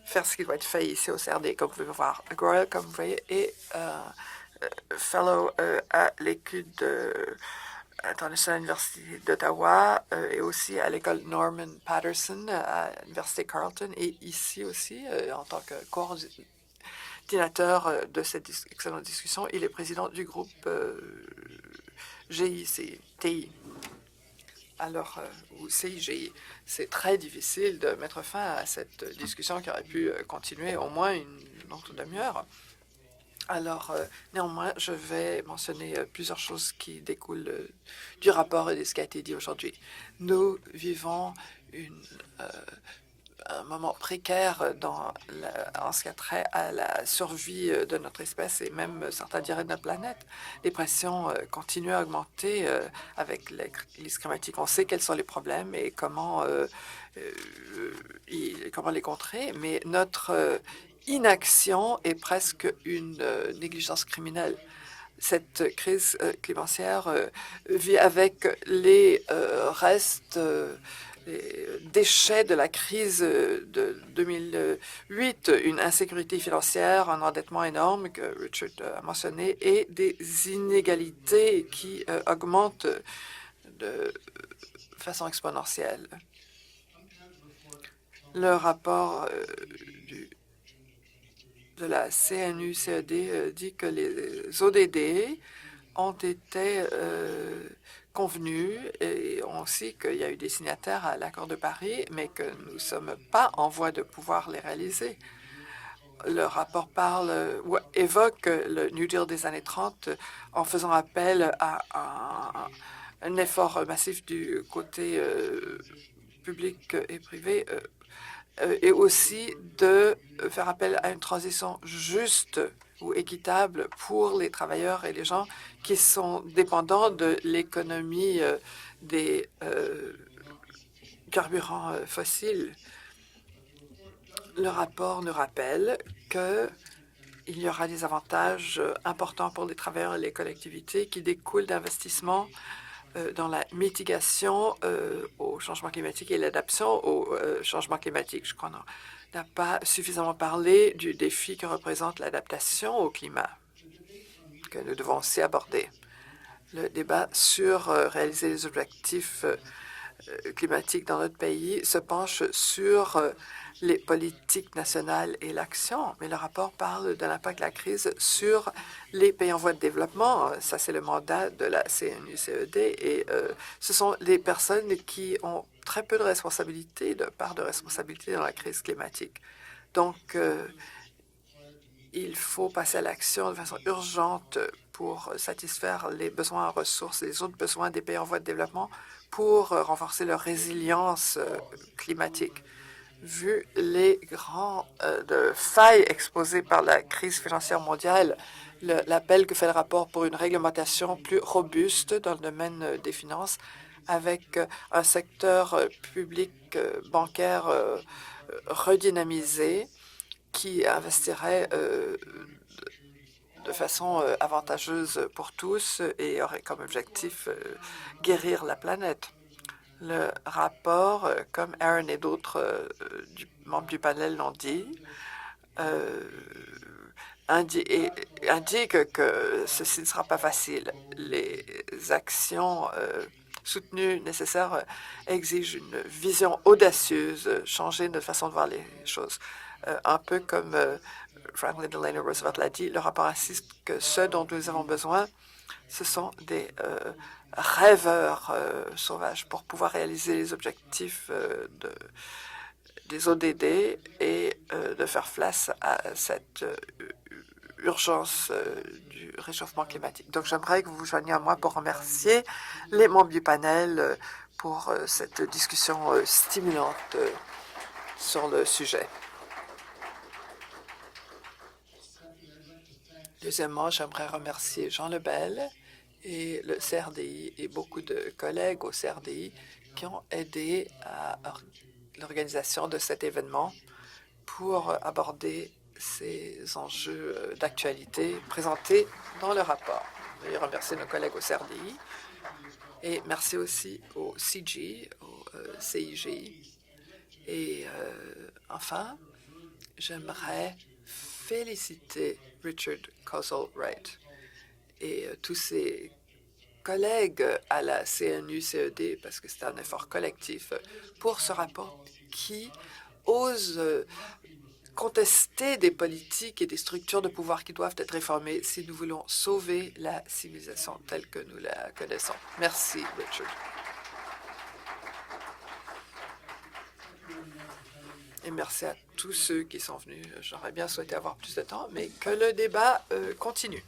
faire ce qui doit être fait ici au CRD, comme vous pouvez voir. Groyle, comme vous voyez, et fellow à l'étude internationale à l'Université d'Ottawa et aussi à l'école Norman Patterson à l'Université Carleton et ici aussi en tant que coordinateur de cette excellente discussion. Il est président du groupe GICTI. Alors, ou CIGI, c'est très difficile de mettre fin à cette discussion qui aurait pu continuer au moins une autre demi-heure. Alors, néanmoins, je vais mentionner plusieurs choses qui découlent du rapport et de ce qui a été dit aujourd'hui. Nous vivons un moment précaire en ce qui a trait à la survie de notre espèce et même certains diraient de notre planète. Les pressions continuent à augmenter avec les crises climatiques. On sait quels sont les problèmes et comment les contrer, mais notre inaction est presque une négligence criminelle. Cette crise climatique vit avec les restes les déchets de la crise de 2008, une insécurité financière, un endettement énorme que Richard a mentionné et des inégalités qui augmentent de façon exponentielle. Le rapport de la CNUCED dit que les ODD ont été convenus et on sait qu'il y a eu des signataires à l'accord de Paris, mais que nous ne sommes pas en voie de pouvoir les réaliser. Le rapport parle ou évoque le New Deal des années 30 en faisant appel à un effort massif du côté public et privé et aussi de faire appel à une transition juste ou équitable pour les travailleurs et les gens qui sont dépendants de l'économie des carburants fossiles. Le rapport nous rappelle qu'il y aura des avantages importants pour les travailleurs et les collectivités qui découlent d'investissements dans la mitigation au changement climatique et l'adaptation au changement climatique. Je crois qu'on n'a pas suffisamment parlé du défi que représente l'adaptation au climat, que nous devons aussi aborder. Le débat sur réaliser les objectifs climatiques dans notre pays se penche sur les politiques nationales et l'action, mais le rapport parle de l'impact de la crise sur les pays en voie de développement. Ça, c'est le mandat de la CNUCED et ce sont les personnes qui ont très peu de responsabilité, de part de responsabilité dans la crise climatique. Donc, il faut passer à l'action de façon urgente pour satisfaire les besoins en ressources et les autres besoins des pays en voie de développement pour renforcer leur résilience climatique. Vu les grands failles exposées par la crise financière mondiale, l'appel que fait le rapport pour une réglementation plus robuste dans le domaine des finances avec un secteur public bancaire redynamisé qui investirait de façon avantageuse pour tous et aurait comme objectif guérir la planète. Le rapport, comme Aaron et d'autres membres du panel l'ont dit, indique que ceci ne sera pas facile. Les actions soutenues nécessaires exigent une vision audacieuse, changer notre façon de voir les choses. Un peu comme Franklin Delano Roosevelt l'a dit, le rapport insiste que ce dont nous avons besoin, ce sont des rêveurs sauvages pour pouvoir réaliser les objectifs des ODD et de faire face à cette urgence du réchauffement climatique. Donc, j'aimerais que vous vous joigniez à moi pour remercier les membres du panel pour cette discussion stimulante sur le sujet. Deuxièmement, j'aimerais remercier Jean Lebel et le CRDI et beaucoup de collègues au CRDI qui ont aidé à l'organisation de cet événement pour aborder ces enjeux d'actualité présentés dans le rapport. Je veux remercier nos collègues au CRDI et merci aussi au CG, au CIG. Et enfin, j'aimerais féliciter Richard Cosell-Wright et tous ses collègues à la CNUCED, parce que c'est un effort collectif, pour ce rapport qui ose contester des politiques et des structures de pouvoir qui doivent être réformées si nous voulons sauver la civilisation telle que nous la connaissons. Merci, Richard. Et merci à tous ceux qui sont venus. J'aurais bien souhaité avoir plus de temps, mais que le débat continue.